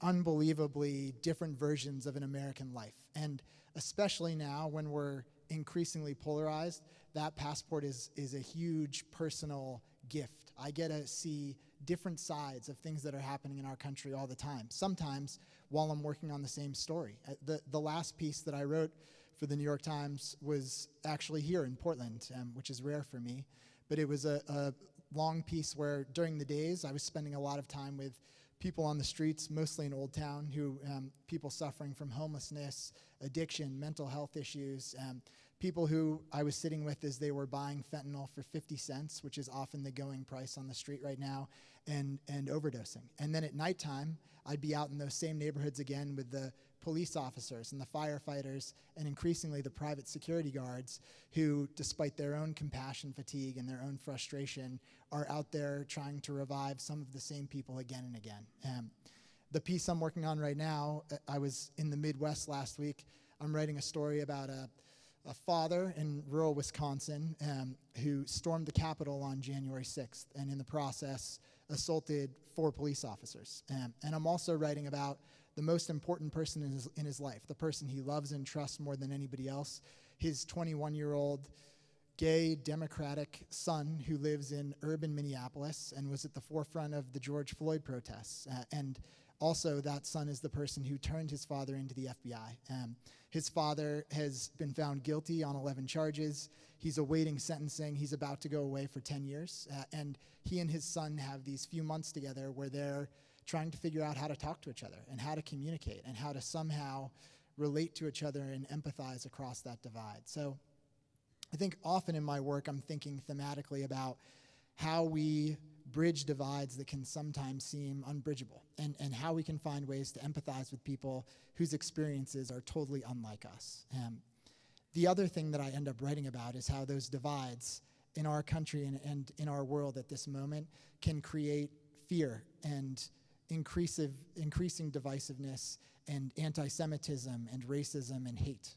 unbelievably different versions of an American life. And especially now when we're increasingly polarized, that passport is a huge personal gift. I get to see different sides of things that are happening in our country all the time, sometimes while I'm working on the same story. The last piece that I wrote for the New York Times was actually here in Portland, which is rare for me, but it was a long piece where during the days I was spending a lot of time with people on the streets, mostly in Old Town, people suffering from homelessness, addiction, mental health issues, people who I was sitting with as they were buying fentanyl for 50 cents, which is often the going price on the street right now, and overdosing. And then at nighttime, I'd be out in those same neighborhoods again with the police officers and the firefighters and increasingly the private security guards who, despite their own compassion fatigue and their own frustration, are out there trying to revive some of the same people again and again. The piece I'm working on right now, I was in the Midwest last week. I'm writing a story about a father in rural Wisconsin who stormed the Capitol on January 6th and in the process assaulted 4 police officers. And I'm also writing about the most important person in his life, the person he loves and trusts more than anybody else, his 21-year-old gay Democratic son who lives in urban Minneapolis and was at the forefront of the George Floyd protests. And also that son is the person who turned his father into the FBI. His father has been found guilty on 11 charges. He's awaiting sentencing. He's about to go away for 10 years. And he and his son have these few months together where they're trying to figure out how to talk to each other and how to communicate and how to somehow relate to each other and empathize across that divide. So I think often in my work, I'm thinking thematically about how we bridge divides that can sometimes seem unbridgeable, and how we can find ways to empathize with people whose experiences are totally unlike us. The other thing that I end up writing about is how those divides in our country and in our world at this moment can create fear and increasing divisiveness and anti-Semitism and racism and hate.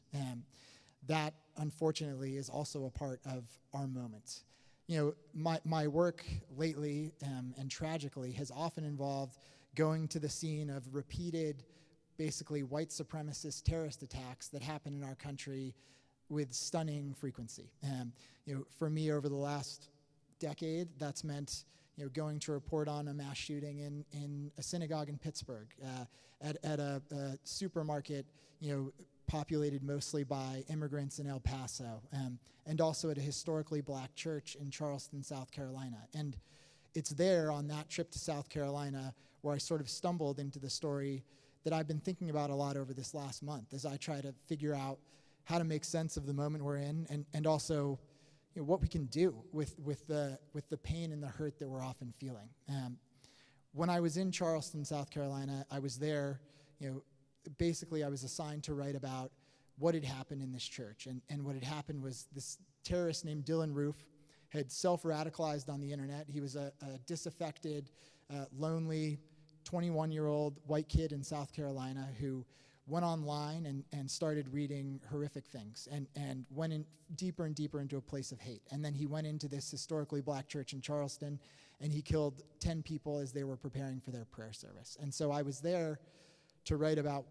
That, unfortunately, is also a part of our moment. You know, my work lately, and tragically, has often involved going to the scene of repeated, basically white supremacist terrorist attacks that happen in our country with stunning frequency. You know, for me, over the last decade, that's meant, you know, going to report on a mass shooting in a synagogue in Pittsburgh, at a supermarket, you know, populated mostly by immigrants in El Paso, and also at a historically black church in Charleston, South Carolina. And it's there on that trip to South Carolina where I sort of stumbled into the story that I've been thinking about a lot over this last month as I try to figure out how to make sense of the moment we're in, and also, you know, what we can do with the pain and the hurt that we're often feeling. When I was in Charleston, South Carolina, I was there, you know, basically I was assigned to write about what had happened in this church. And what had happened was this terrorist named Dylan Roof had self-radicalized on the internet. He was a disaffected, lonely 21-year-old white kid in South Carolina who went online and started reading horrific things and went in deeper and deeper into a place of hate. And then he went into this historically black church in Charleston, and he killed 10 people as they were preparing for their prayer service. And so I was there to write about,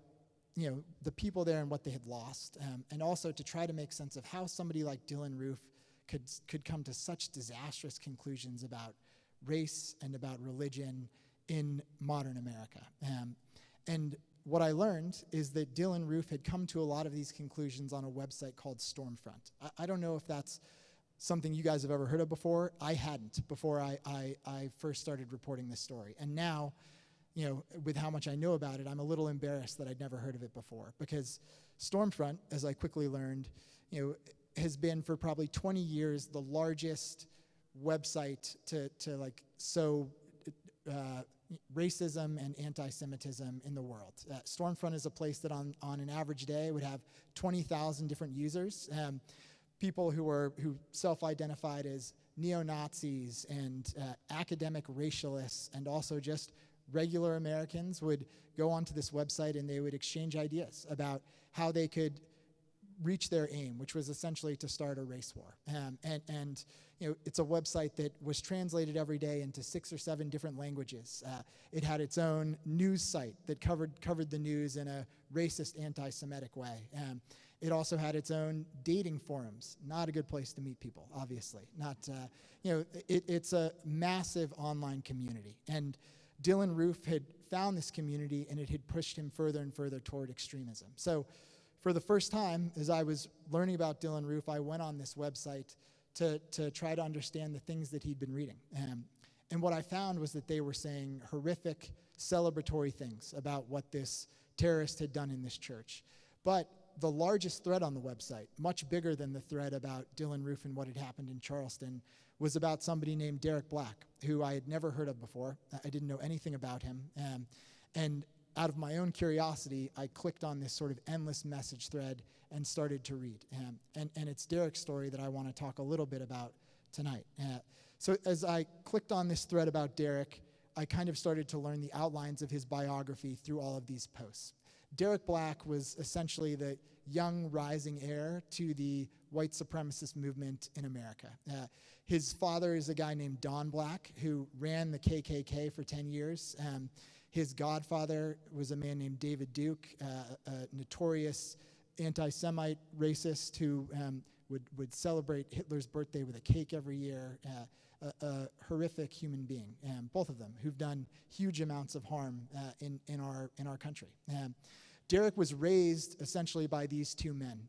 you know, the people there and what they had lost, and also to try to make sense of how somebody like Dylan Roof could come to such disastrous conclusions about race and about religion in modern America. And what I learned is that Dylan Roof had come to a lot of these conclusions on a website called Stormfront. I don't know if that's something you guys have ever heard of before. I hadn't before I first started reporting this story. And now, you know, with how much I know about it, I'm a little embarrassed that I'd never heard of it before, because Stormfront, as I quickly learned, you know, has been for probably 20 years the largest website to like sow racism and anti-Semitism in the world. Stormfront is a place that on an average day would have 20,000 different users, people who self-identified as neo-Nazis and academic racialists, and also just regular Americans would go onto this website and they would exchange ideas about how they could reach their aim, which was essentially to start a race war. And you know, it's a website that was translated every day into 6 or 7 different languages. It had its own news site that covered the news in a racist, anti-Semitic way. It also had its own dating forums. Not a good place to meet people, obviously. Not, you know, it's a massive online community. And Dylan Roof had found this community, and it had pushed him further and further toward extremism. So for the first time, as I was learning about Dylan Roof, I went on this website to try to understand the things that he'd been reading. And what I found was that they were saying horrific, celebratory things about what this terrorist had done in this church. But the largest thread on the website, much bigger than the thread about Dylan Roof and what had happened in Charleston, was about somebody named Derek Black, who I had never heard of before. I didn't know anything about him. And out of my own curiosity, I clicked on this sort of endless message thread and started to read. And it's Derek's story that I want to talk a little bit about tonight. So as I clicked on this thread about Derek, I kind of started to learn the outlines of his biography through all of these posts. Derek Black was essentially the young rising heir to the white supremacist movement in America. His father is a guy named Don Black, who ran the KKK for 10 years. His godfather was a man named David Duke, a notorious anti-Semite racist who would celebrate Hitler's birthday with a cake every year, a horrific human being, both of them, who've done huge amounts of harm in our country. Derek was raised essentially by these two men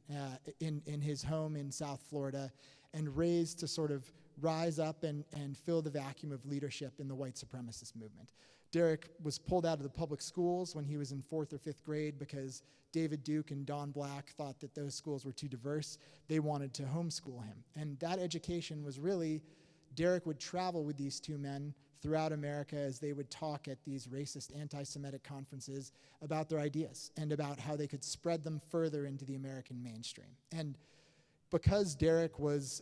in his home in South Florida, and raised to sort of rise up and fill the vacuum of leadership in the white supremacist movement. Derek was pulled out of the public schools when he was in 4th or 5th grade because David Duke and Don Black thought that those schools were too diverse. They wanted to homeschool him. And that education was really, Derek would travel with these two men throughout America as they would talk at these racist, anti-Semitic conferences about their ideas and about how they could spread them further into the American mainstream. And because Derek was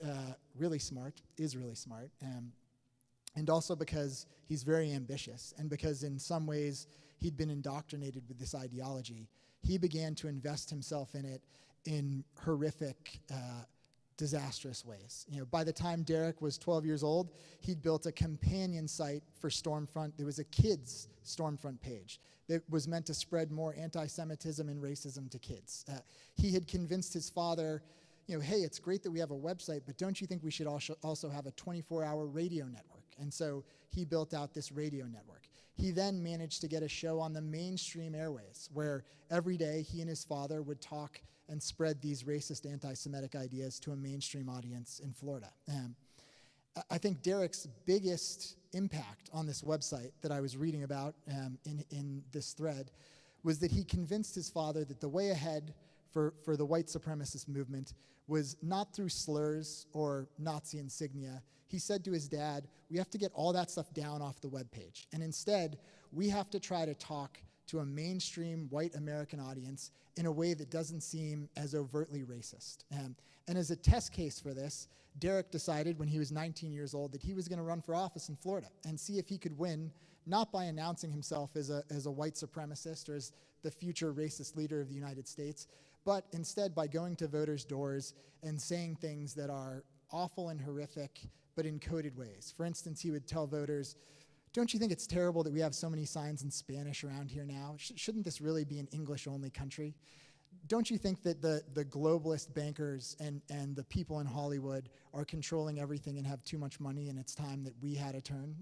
really smart, is really smart, and also because he's very ambitious, and because in some ways he'd been indoctrinated with this ideology, he began to invest himself in it in horrific, disastrous ways. You know, by the time Derek was 12 years old, he'd built a companion site for Stormfront. There was a kids' Stormfront page that was meant to spread more anti-Semitism and racism to kids. He had convinced his father, you know, hey, it's great that we have a website, but don't you think we should also have a 24-hour radio network? And so he built out this radio network. He then managed to get a show on the mainstream airways where every day he and his father would talk and spread these racist anti-Semitic ideas to a mainstream audience in Florida. I think Derek's biggest impact on this website that I was reading about in this thread was that he convinced his father that the way ahead for the white supremacist movement was not through slurs or Nazi insignia. He said to his dad, we have to get all that stuff down off the webpage. And instead, we have to try to talk to a mainstream white American audience in a way that doesn't seem as overtly racist. And as a test case for this, Derek decided when he was 19 years old that he was going to run for office in Florida and see if he could win, not by announcing himself as a white supremacist or as the future racist leader of the United States, but instead by going to voters' doors and saying things that are awful and horrific, but in coded ways. For instance, he would tell voters, don't you think it's terrible that we have so many signs in Spanish around here now? Shouldn't this really be an English-only country? Don't you think that the globalist bankers and the people in Hollywood are controlling everything and have too much money and it's time that we had a turn?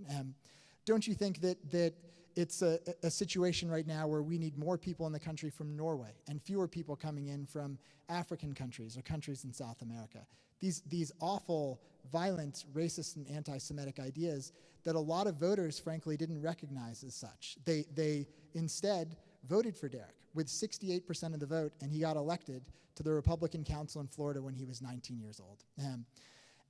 Don't you think that it's a situation right now where we need more people in the country from Norway and fewer people coming in from African countries or countries in South America? These awful, violent, racist, and anti-Semitic ideas that a lot of voters, frankly, didn't recognize as such. They instead voted for Derek with 68% of the vote, and he got elected to the Republican Council in Florida when he was 19 years old.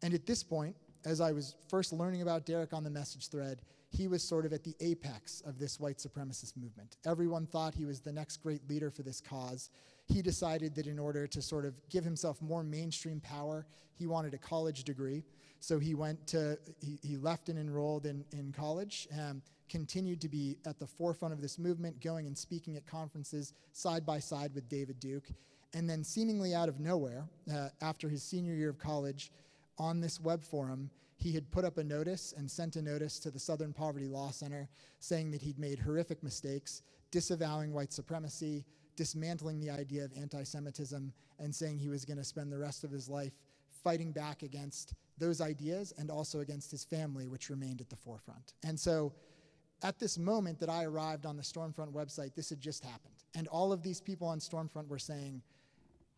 And at this point, as I was first learning about Derek on the message thread, he was sort of at the apex of this white supremacist movement. Everyone thought he was the next great leader for this cause. He decided that in order to sort of give himself more mainstream power, he wanted a college degree. So he left and enrolled in college, continued to be at the forefront of this movement, going and speaking at conferences side by side with David Duke. And then seemingly out of nowhere, after his senior year of college, on this web forum, he had put up a notice and sent a notice to the Southern Poverty Law Center saying that he'd made horrific mistakes, disavowing white supremacy, dismantling the idea of anti-Semitism, and saying he was going to spend the rest of his life fighting back against those ideas and also against his family, which remained at the forefront. And so at this moment that I arrived on the Stormfront website, this had just happened. And all of these people on Stormfront were saying,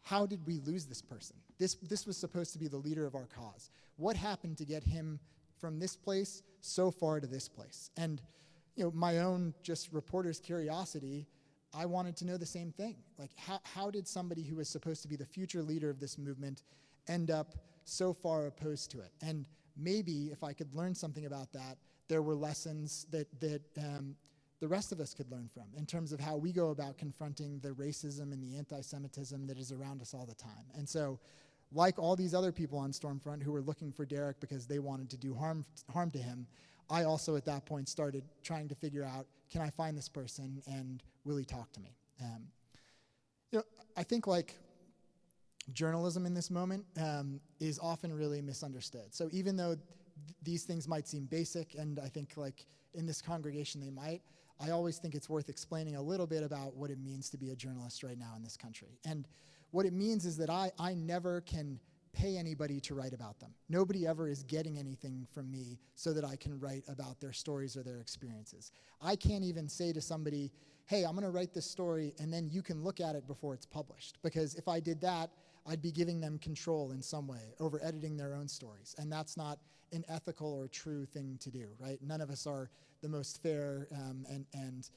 how did we lose this person? This was supposed to be the leader of our cause. What happened to get him from this place so far to this place? And you know, my own just reporter's curiosity, I wanted to know the same thing. Like, how did somebody who was supposed to be the future leader of this movement end up so far opposed to it? And maybe if I could learn something about that, there were lessons that the rest of us could learn from in terms of how we go about confronting the racism and the anti-Semitism that is around us all the time. And so, like all these other people on Stormfront who were looking for Derek because they wanted to do harm to him, I also at that point started trying to figure out, can I find this person and will he talk to me? You know, I think like journalism in this moment is often really misunderstood. So even though these things might seem basic, and I think like in this congregation they might, I always think it's worth explaining a little bit about what it means to be a journalist right now in this country. And what it means is that I never can pay anybody to write about them. Nobody ever is getting anything from me so that I can write about their stories or their experiences. I can't even say to somebody, hey, I'm going to write this story and then you can look at it before it's published. Because if I did that, I'd be giving them control in some way over editing their own stories. And that's not an ethical or true thing to do, right? None of us are the most fair and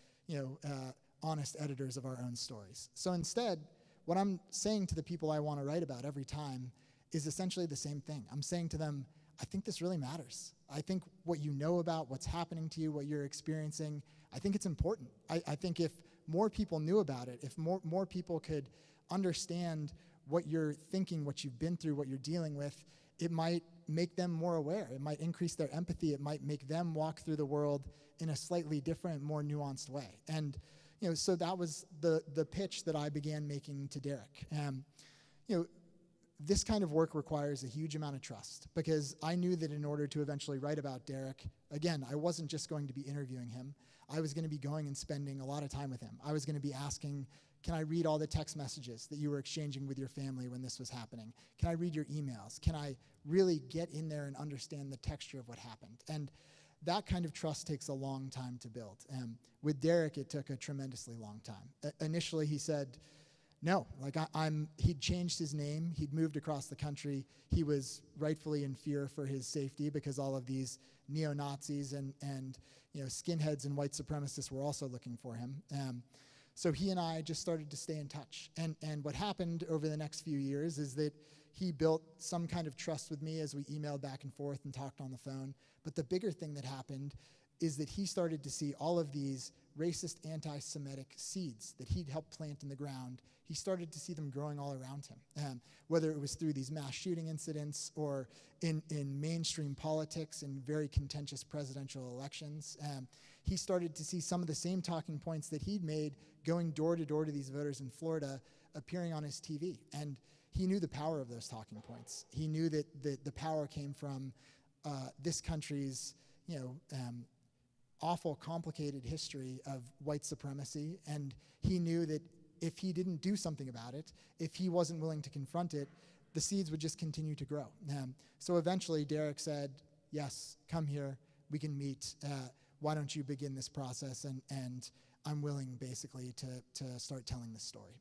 honest editors of our own stories. So instead, what I'm saying to the people I want to write about every time is essentially the same thing. I'm saying to them, I think this really matters. I think what you know about what's happening to you, what you're experiencing, I think it's important. I think if more people knew about it, if more people could understand what you're thinking, what you've been through, what you're dealing with, it might make them more aware. It might increase their empathy. It might make them walk through the world in a slightly different, more nuanced way. And so that was the pitch that I began making to Derek. This kind of work requires a huge amount of trust, because I knew that in order to eventually write about Derek, again, I wasn't just going to be interviewing him. I was going to be going and spending a lot of time with him. I was going to be asking, can I read all the text messages that you were exchanging with your family when this was happening? Can I read your emails? Can I really get in there and understand the texture of what happened? And that kind of trust takes a long time to build. With Derek, it took a tremendously long time. Initially, he said, no, he'd changed his name. He'd moved across the country. He was rightfully in fear for his safety because all of these neo-Nazis and skinheads and white supremacists were also looking for him. So he and I just started to stay in touch. And what happened over the next few years is that he built some kind of trust with me as we emailed back and forth and talked on the phone. But the bigger thing that happened is that he started to see all of these racist, anti-Semitic seeds that he'd helped plant in the ground. He started to see them growing all around him, whether it was through these mass shooting incidents or in mainstream politics and very contentious presidential elections. He started to see some of the same talking points that he'd made going door to door to these voters in Florida appearing on his TV. And he knew the power of those talking points. He knew that the power came from this country's, awful, complicated history of white supremacy. And he knew that if he didn't do something about it, if he wasn't willing to confront it, the seeds would just continue to grow. So eventually Derek said, yes, come here, we can meet. Why don't you begin this process? And I'm willing basically to start telling this story.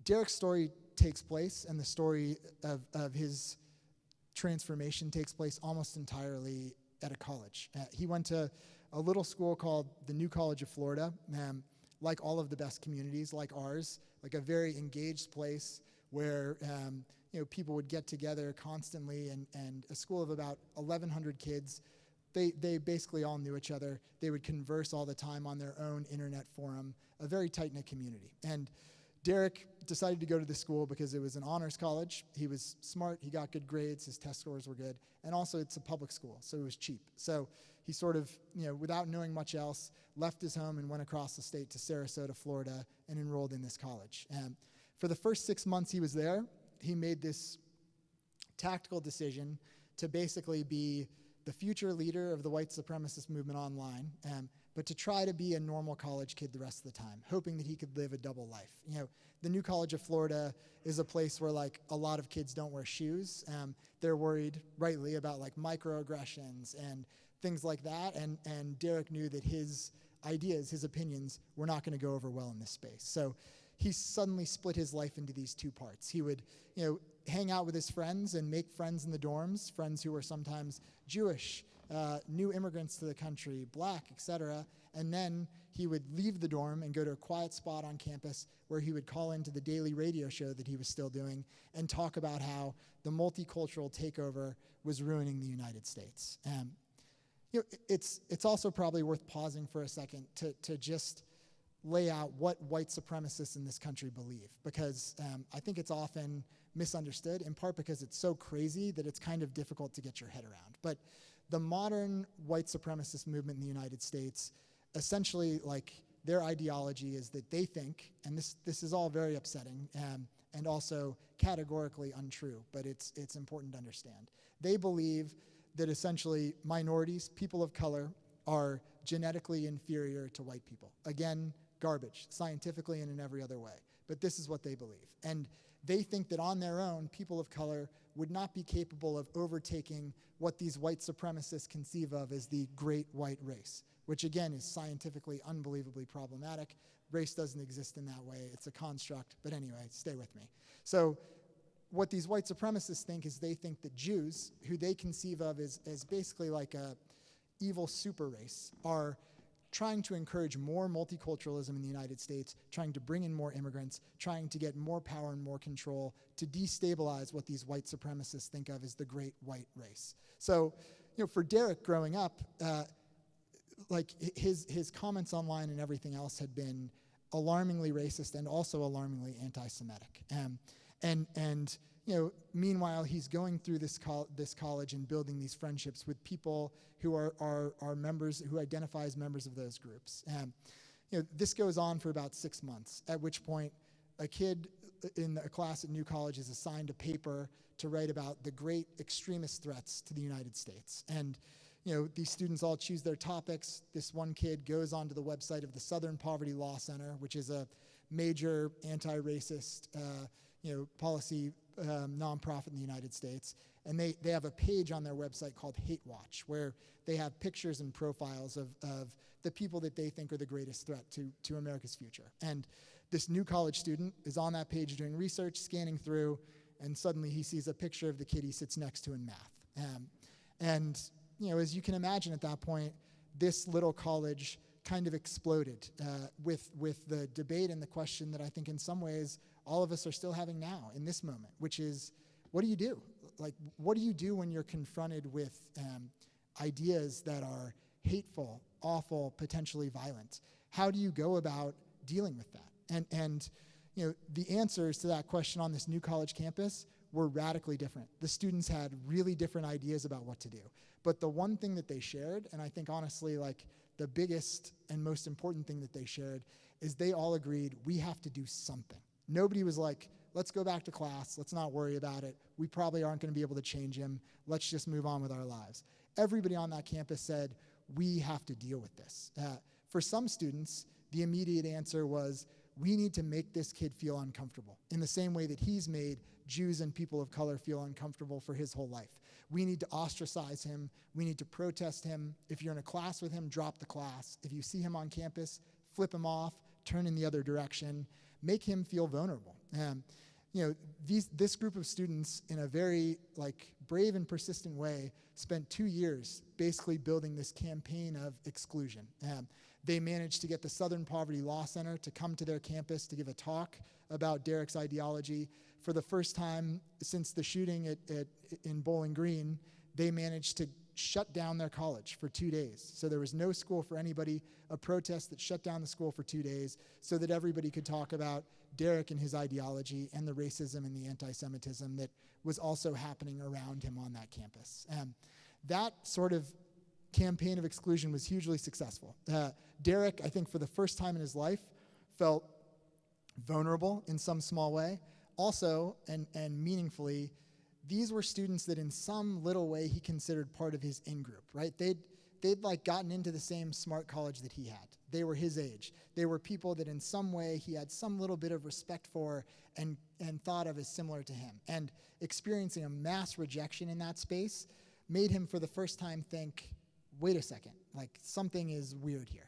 Derek's story takes place, and the story of his transformation takes place almost entirely at a college. He went to a little school called the New College of Florida, like all of the best communities, like ours, like a very engaged place where people would get together constantly, and a school of about 1,100 kids. They basically all knew each other. They would converse all the time on their own internet forum, a very tight-knit community. And Derek decided to go to the school because it was an honors college. He was smart, he got good grades, his test scores were good, and also it's a public school, so it was cheap. So he sort of, without knowing much else, left his home and went across the state to Sarasota, Florida, and enrolled in this college. For the first 6 months he was there, he made this tactical decision to basically be the future leader of the white supremacist movement online, but to try to be a normal college kid the rest of the time, hoping that he could live a double life. The New College of Florida is a place where a lot of kids don't wear shoes. They're worried, rightly, about microaggressions and things like that. And Derek knew that his ideas, his opinions, were not going to go over well in this space. So he suddenly split his life into these two parts. He would, hang out with his friends and make friends in the dorms, friends who were sometimes Jewish, new immigrants to the country, black, etc. And then he would leave the dorm and go to a quiet spot on campus where he would call into the daily radio show that he was still doing and talk about how the multicultural takeover was ruining the United States. It's also probably worth pausing for a second to just lay out what white supremacists in this country believe, because I think it's often misunderstood, in part because it's so crazy that it's kind of difficult to get your head around. But the modern white supremacist movement in the United States, essentially, their ideology is that they think, and this is all very upsetting and also categorically untrue, but it's important to understand. They believe that essentially minorities, people of color, are genetically inferior to white people. Again, garbage, scientifically and in every other way. But this is what they believe. And they think that on their own, people of color would not be capable of overtaking what these white supremacists conceive of as the great white race. which again is scientifically unbelievably problematic. Race doesn't exist in that way. It's a construct. But anyway, stay with me. So what these white supremacists think is they think that Jews, who they conceive of as basically like a evil super race, are trying to encourage more multiculturalism in the United States, trying to bring in more immigrants, trying to get more power and more control to destabilize what these white supremacists think of as the great white race. So, for Derek growing up, like his comments online and everything else had been alarmingly racist and also alarmingly anti-Semitic. And meanwhile, he's going through this college and building these friendships with people who are members, who identify as members of those groups. This goes on for about 6 months, at which point a kid in a class at New College is assigned a paper to write about the great extremist threats to the United States. And these students all choose their topics. This one kid goes onto the website of the Southern Poverty Law Center, which is a major anti-racist policy nonprofit in the United States. And they have a page on their website called Hate Watch, where they have pictures and profiles of the people that they think are the greatest threat to America's future. And this New College student is on that page doing research, scanning through, and suddenly he sees a picture of the kid he sits next to in math. And as you can imagine at that point, this little college kind of exploded with the debate and the question that I think in some ways all of us are still having now in this moment, which is, what do you do? Like, what do you do when you're confronted with ideas that are hateful, awful, potentially violent? How do you go about dealing with that? And the answers to that question on this New College campus were radically different. The students had really different ideas about what to do. But the one thing that they shared, and I think honestly like the biggest and most important thing that they shared, is they all agreed we have to do something. Nobody was like, let's go back to class, let's not worry about it, we probably aren't going to be able to change him, let's just move on with our lives. Everybody on that campus said, we have to deal with this. For some students, the immediate answer was, we need to make this kid feel uncomfortable in the same way that he's made Jews and people of color feel uncomfortable for his whole life. We need to ostracize him. We need to protest him. If you're in a class with him, drop the class. If you see him on campus, flip him off, turn in the other direction, make him feel vulnerable. This group of students, in a very brave and persistent way, spent 2 years basically building this campaign of exclusion. They managed to get the Southern Poverty Law Center to come to their campus to give a talk about Derek's ideology. For the first time since the shooting in Bowling Green, they managed to shut down their college for 2 days. So there was no school for anybody, a protest that shut down the school for 2 days so that everybody could talk about Derek and his ideology and the racism and the anti-Semitism that was also happening around him on that campus. That sort of campaign of exclusion was hugely successful. Derek, I think for the first time in his life, felt vulnerable in some small way. Also, and meaningfully, these were students that in some little way he considered part of his in-group, right? They'd gotten into the same smart college that he had. They were his age. They were people that in some way he had some little bit of respect for and thought of as similar to him. And experiencing a mass rejection in that space made him for the first time think, wait a second, something is weird here.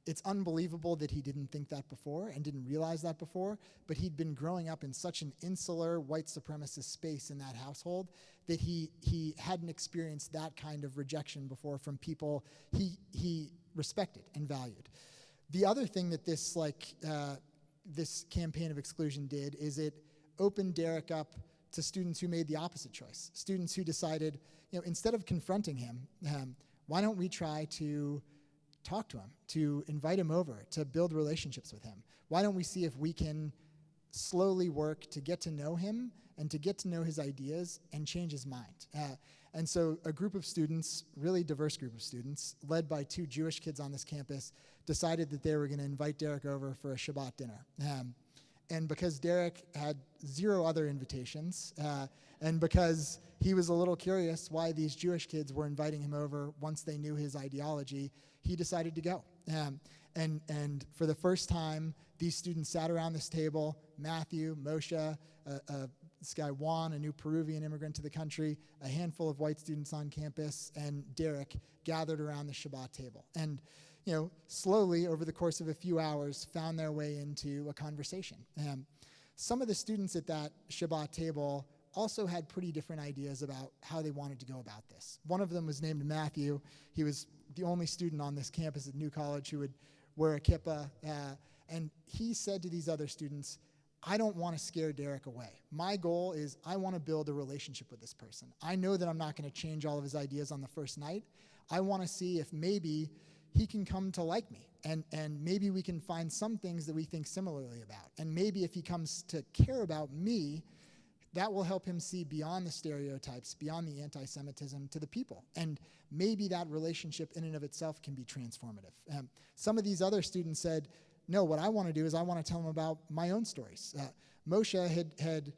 It's unbelievable that he didn't think that before and didn't realize that before, but he'd been growing up in such an insular white supremacist space in that household that he hadn't experienced that kind of rejection before from people he respected and valued. The other thing that this campaign of exclusion did is it opened Derek up to students who made the opposite choice, students who decided, instead of confronting him, why don't we try to talk to him, to invite him over, to build relationships with him? Why don't we see if we can slowly work to get to know him and to get to know his ideas and change his mind? And so a group of students, really diverse group of students, led by 2 Jewish kids on this campus, decided that they were going to invite Derek over for a Shabbat dinner. And because Derek had 0 other invitations, and because he was a little curious why these Jewish kids were inviting him over once they knew his ideology, he decided to go. And for the first time, these students sat around this table, Matthew, Moshe, a this guy Juan, a new Peruvian immigrant to the country, a handful of white students on campus, and Derek gathered around the Shabbat table. And slowly, over the course of a few hours, found their way into a conversation. Some of the students at that Shabbat table also had pretty different ideas about how they wanted to go about this. One of them was named Matthew. He was the only student on this campus at New College who would wear a kippah, and he said to these other students, I don't want to scare Derek away. My goal is I want to build a relationship with this person. I know that I'm not going to change all of his ideas on the first night. I want to see if maybe he can come to like me, and maybe we can find some things that we think similarly about. And maybe if he comes to care about me, that will help him see beyond the stereotypes, beyond the anti-Semitism to the people. And maybe that relationship in and of itself can be transformative. Some of these other students said, no, what I want to do is I want to tell them about my own stories. Moshe had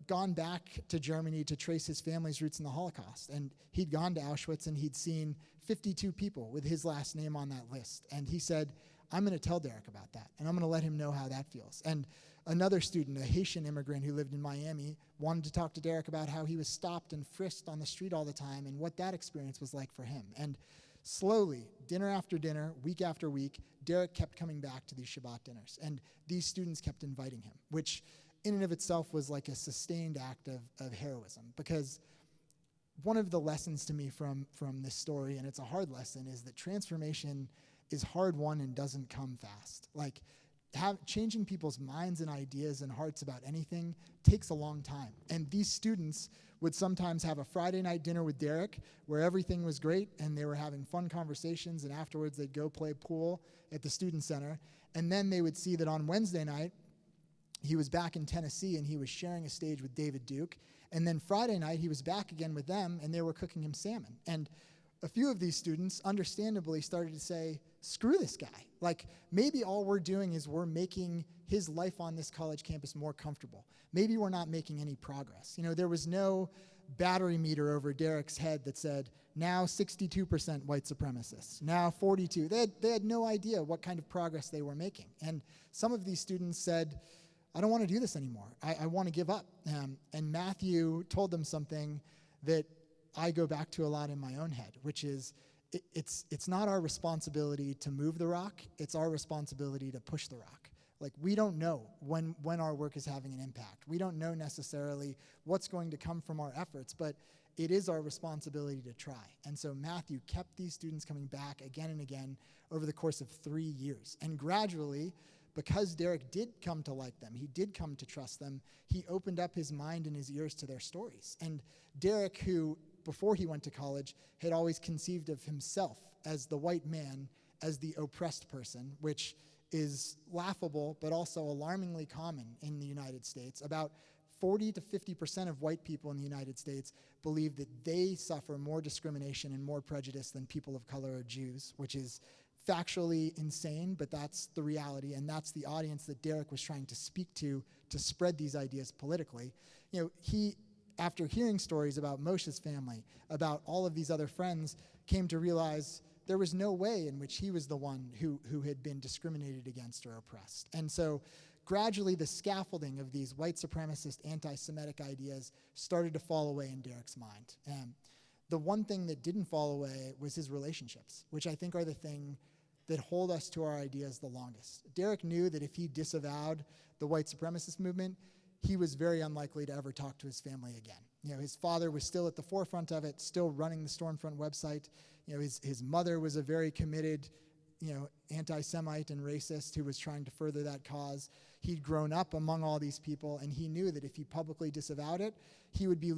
gone back to Germany to trace his family's roots in the Holocaust. And he'd gone to Auschwitz and he'd seen 52 people with his last name on that list. And he said, I'm going to tell Derek about that. And I'm going to let him know how that feels. And another student, a Haitian immigrant who lived in Miami, wanted to talk to Derek about how he was stopped and frisked on the street all the time and what that experience was like for him. And slowly, dinner after dinner, week after week, Derek kept coming back to these Shabbat dinners. And these students kept inviting him, which in and of itself was like a sustained act of heroism. Because one of the lessons to me from this story, and it's a hard lesson, is that transformation is hard won and doesn't come fast. Like, changing people's minds and ideas and hearts about anything takes a long time. And these students would sometimes have a Friday night dinner with Derek where everything was great and they were having fun conversations, and afterwards they'd go play pool at the student center. And then they would see that on Wednesday night, he was back in Tennessee and he was sharing a stage with David Duke. And then Friday night, he was back again with them and they were cooking him salmon. And a few of these students, understandably, started to say, screw this guy. Like, maybe all we're doing is we're making his life on this college campus more comfortable. Maybe we're not making any progress. There was no battery meter over Derek's head that said, now 62% white supremacists, now 42. They had no idea what kind of progress they were making. And some of these students said, I don't want to do this anymore. I want to give up. And Matthew told them something that I go back to a lot in my own head, which is it's not our responsibility to move the rock. It's our responsibility to push the rock. Like, we don't know when our work is having an impact. We don't know necessarily what's going to come from our efforts, but it is our responsibility to try. And so Matthew kept these students coming back again and again over the course of 3 years. And gradually, because Derek did come to like them, he did come to trust them, he opened up his mind and his ears to their stories. And Derek, who before he went to college, had always conceived of himself as the white man, as the oppressed person, which is laughable but also alarmingly common in the United States. About 40 to 50% of white people in the United States believe that they suffer more discrimination and more prejudice than people of color or Jews, which is factually insane, but that's the reality, and that's the audience that Derek was trying to speak to spread these ideas politically. He, after hearing stories about Moshe's family, about all of these other friends, came to realize there was no way in which he was the one who had been discriminated against or oppressed. And so gradually the scaffolding of these white supremacist anti-Semitic ideas started to fall away in Derek's mind. The one thing that didn't fall away was his relationships, which I think are the thing that hold us to our ideas the longest. Derek knew that if he disavowed the white supremacist movement, he was very unlikely to ever talk to his family again. His father was still at the forefront of it, still running the Stormfront website. His mother was a very committed, anti-Semite and racist who was trying to further that cause. He'd grown up among all these people, and he knew that if he publicly disavowed it, he would be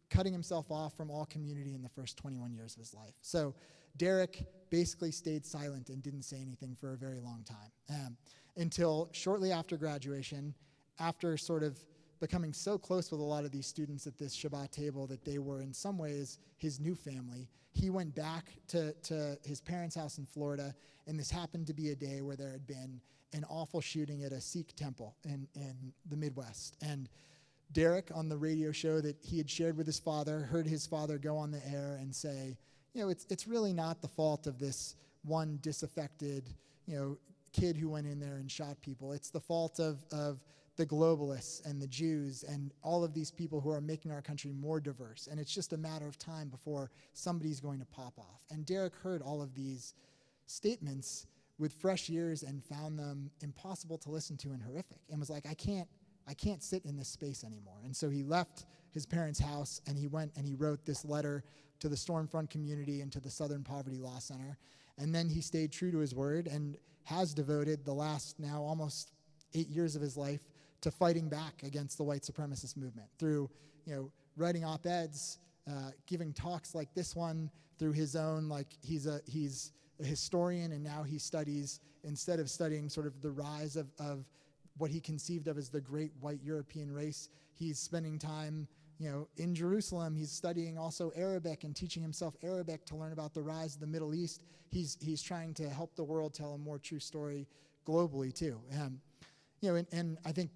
cutting himself off from all community in the first 21 years of his life. So Derek basically stayed silent and didn't say anything for a very long time, until shortly after graduation, after sort of becoming so close with a lot of these students at this Shabbat table that they were in some ways his new family, he went back to his parents' house in Florida, and this happened to be a day where there had been an awful shooting at a Sikh temple in the Midwest. And Derek, on the radio show that he had shared with his father, heard his father go on the air and say, it's really not the fault of this one disaffected, kid who went in there and shot people. It's the fault of the globalists and the Jews and all of these people who are making our country more diverse. And it's just a matter of time before somebody's going to pop off. And Derek heard all of these statements with fresh ears and found them impossible to listen to and horrific, and was like, I can't sit in this space anymore. And so he left his parents' house and he went and he wrote this letter to the Stormfront community and to the Southern Poverty Law Center. And then he stayed true to his word and has devoted the last now almost 8 years of his life to fighting back against the white supremacist movement through, writing op-eds, giving talks like this one, through his own, he's a historian, and now he studies, instead of studying sort of the rise of what he conceived of as the great white European race, he's spending time, in Jerusalem. He's studying also Arabic and teaching himself Arabic to learn about the rise of the Middle East. He's trying to help the world tell a more true story globally too. And I think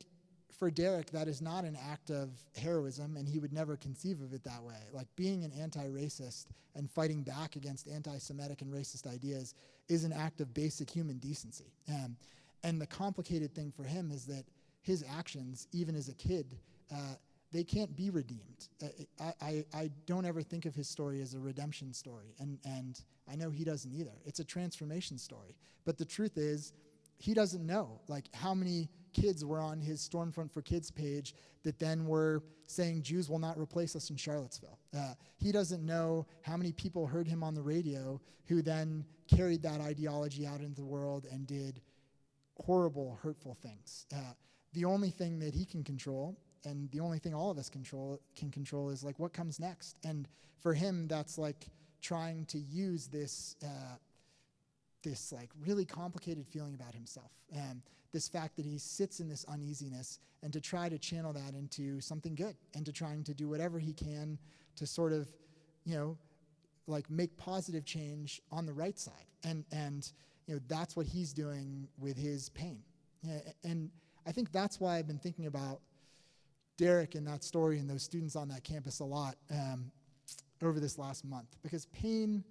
for Derek, that is not an act of heroism, and he would never conceive of it that way. Like, being an anti-racist and fighting back against anti-Semitic and racist ideas is an act of basic human decency. And the complicated thing for him is that his actions, even as a kid, they can't be redeemed. I don't ever think of his story as a redemption story, and I know he doesn't either. It's a transformation story. But the truth is, he doesn't know, how many kids were on his Stormfront for Kids page that then were saying Jews will not replace us in Charlottesville. He doesn't know how many people heard him on the radio who then carried that ideology out into the world and did horrible, hurtful things. The only thing that he can control, and the only thing all of us can control is what comes next. And for him, that's trying to use this really complicated feeling about himself. This fact that he sits in this uneasiness, and to try to channel that into something good, and to trying to do whatever he can to sort of, make positive change on the right side. And that's what he's doing with his pain. And I think that's why I've been thinking about Derek and that story and those students on that campus a lot over this last month. Because pain,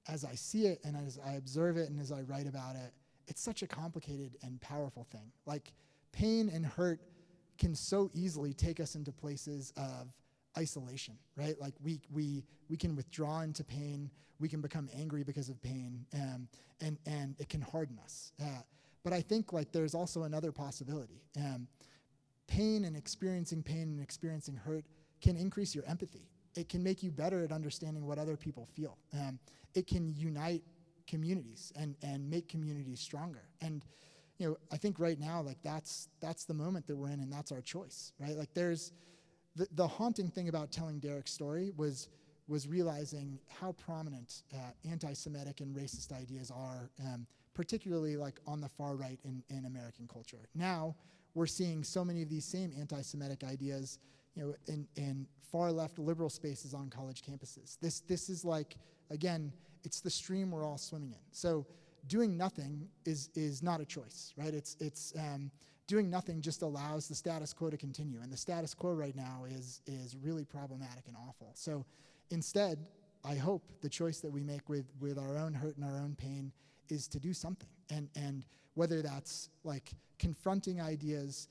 as I see it and as I observe it and as I write about it, it's such a complicated and powerful thing. Pain and hurt can so easily take us into places of isolation, right? We can withdraw into pain, we can become angry because of pain, and it can harden us. But I think there's also another possibility. Pain and experiencing hurt can increase your empathy. It can make you better at understanding what other people feel. It can unite communities and make communities stronger. And I think right now, that's the moment that we're in, and that's our choice, right? There's the haunting thing about telling Derek's story was realizing how prominent anti-Semitic and racist ideas are, particularly on the far right in American culture. Now we're seeing so many of these same anti-Semitic ideas, in far left liberal spaces on college campuses. This is again, it's the stream we're all swimming in. So doing nothing is not a choice, right? It's doing nothing just allows the status quo to continue, and the status quo right now is really problematic and awful. So instead, I hope the choice that we make with our own hurt and our own pain is to do something, and whether that's confronting ideas,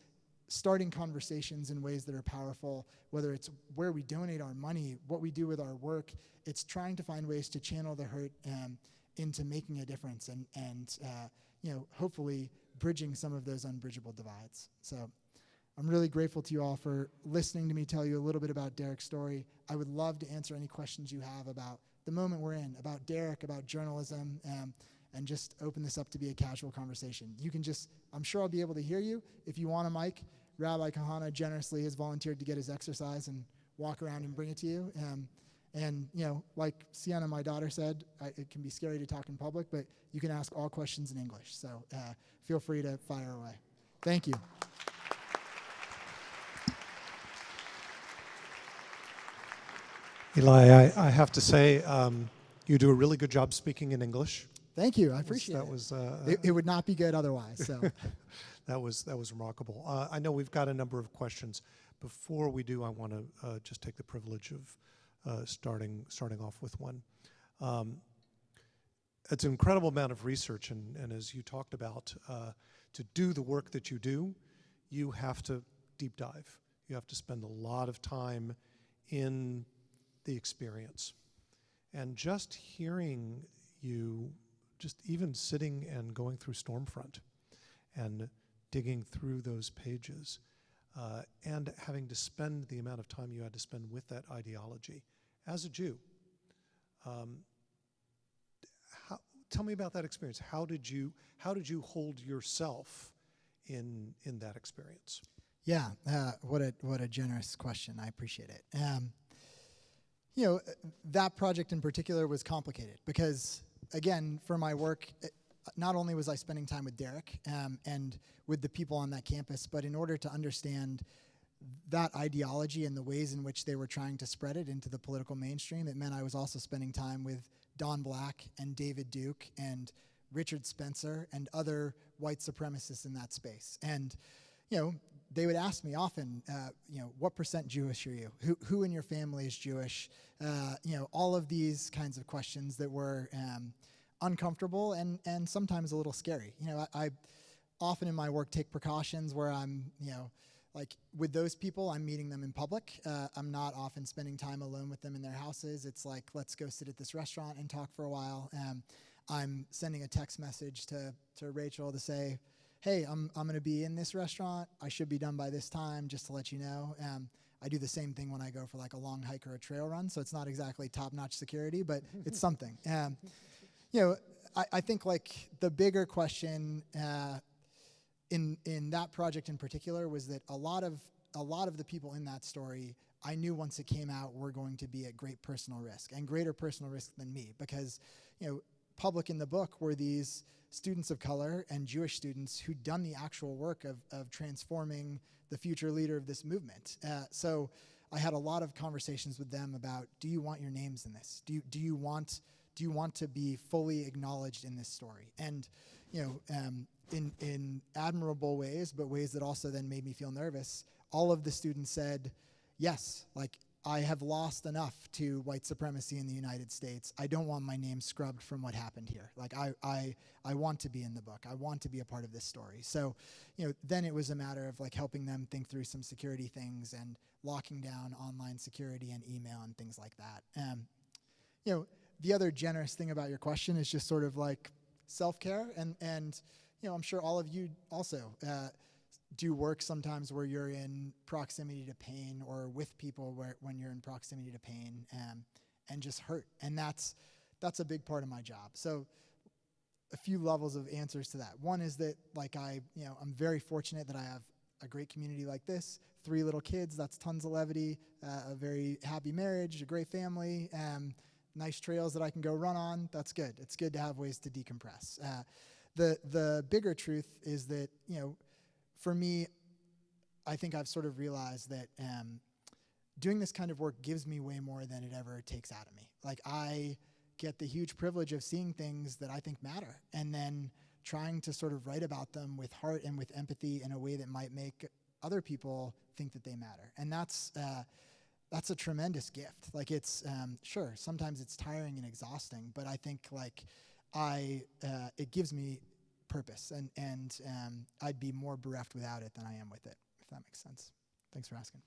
starting conversations in ways that are powerful, whether it's where we donate our money, what we do with our work, it's trying to find ways to channel the hurt into making a difference and hopefully bridging some of those unbridgeable divides. So I'm really grateful to you all for listening to me tell you a little bit about Derek's story. I would love to answer any questions you have about the moment we're in, about Derek, about journalism, and just open this up to be a casual conversation. You can I'm sure I'll be able to hear you. If you want a mic, Rabbi Kahana generously has volunteered to get his exercise and walk around and bring it to you. And like Sienna, my daughter, said, it can be scary to talk in public, but you can ask all questions in English. So feel free to fire away. Thank you. Eli, I have to say, you do a really good job speaking in English. Thank you. I appreciate it. It would not be good otherwise. So that was remarkable. I know we've got a number of questions. Before we do, I want to just take the privilege of starting off with one. It's an incredible amount of research, and as you talked about, to do the work that you do, you have to deep dive. You have to spend a lot of time in the experience. And just hearing you, just even sitting and going through Stormfront and digging through those pages, and having to spend the amount of time you had to spend with that ideology as a Jew. Tell me about that experience. How did you hold yourself in that experience? Yeah, what a generous question. I appreciate it. That project in particular was complicated because, again, for my work, not only was I spending time with Derek and with the people on that campus, but in order to understand that ideology and the ways in which they were trying to spread it into the political mainstream, it meant I was also spending time with Don Black and David Duke and Richard Spencer and other white supremacists in that space. And, they would ask me often, what percent Jewish are you? Who in your family is Jewish? All of these kinds of questions that were uncomfortable and sometimes a little scary. I often in my work take precautions where I'm, like with those people, I'm meeting them in public. I'm not often spending time alone with them in their houses. It's like, let's go sit at this restaurant and talk for a while. I'm sending a text message to Rachel to say, hey, I'm going to be in this restaurant. I should be done by this time, just to let you know. I do the same thing when I go for like a long hike or a trail run, so it's not exactly top-notch security, but it's something. I think like the bigger question in that project in particular was that a lot of the people in that story, I knew once it came out were going to be at great personal risk, and greater personal risk than me, because public in the book were these students of color and Jewish students who'd done the actual work of transforming the future leader of this movement. So I had a lot of conversations with them about, do you want your names in this? Do you want to be fully acknowledged in this story? And in admirable ways, but ways that also then made me feel nervous, all of the students said, yes, like I have lost enough to white supremacy in the United States. I don't want my name scrubbed from what happened here. Like I want to be in the book. I want to be a part of this story. So, then it was a matter of like helping them think through some security things and locking down online security and email and things like that. The other generous thing about your question is just sort of like self-care and I'm sure all of you also do work sometimes where you're in proximity to pain or with people when you're in proximity to pain and just hurt. And that's a big part of my job. So a few levels of answers to that. One is that like I'm very fortunate that I have a great community like this, 3 little kids, that's tons of levity, a very happy marriage, a great family, nice trails that I can go run on. That's good. It's good to have ways to decompress. The bigger truth is that, for me, I think I've sort of realized that doing this kind of work gives me way more than it ever takes out of me. Like I get the huge privilege of seeing things that I think matter and then trying to sort of write about them with heart and with empathy in a way that might make other people think that they matter. And that's a tremendous gift. Like it's, sure, sometimes it's tiring and exhausting, but I think like it gives me purpose, and I'd be more bereft without it than I am with it, if that makes sense. Thanks for asking.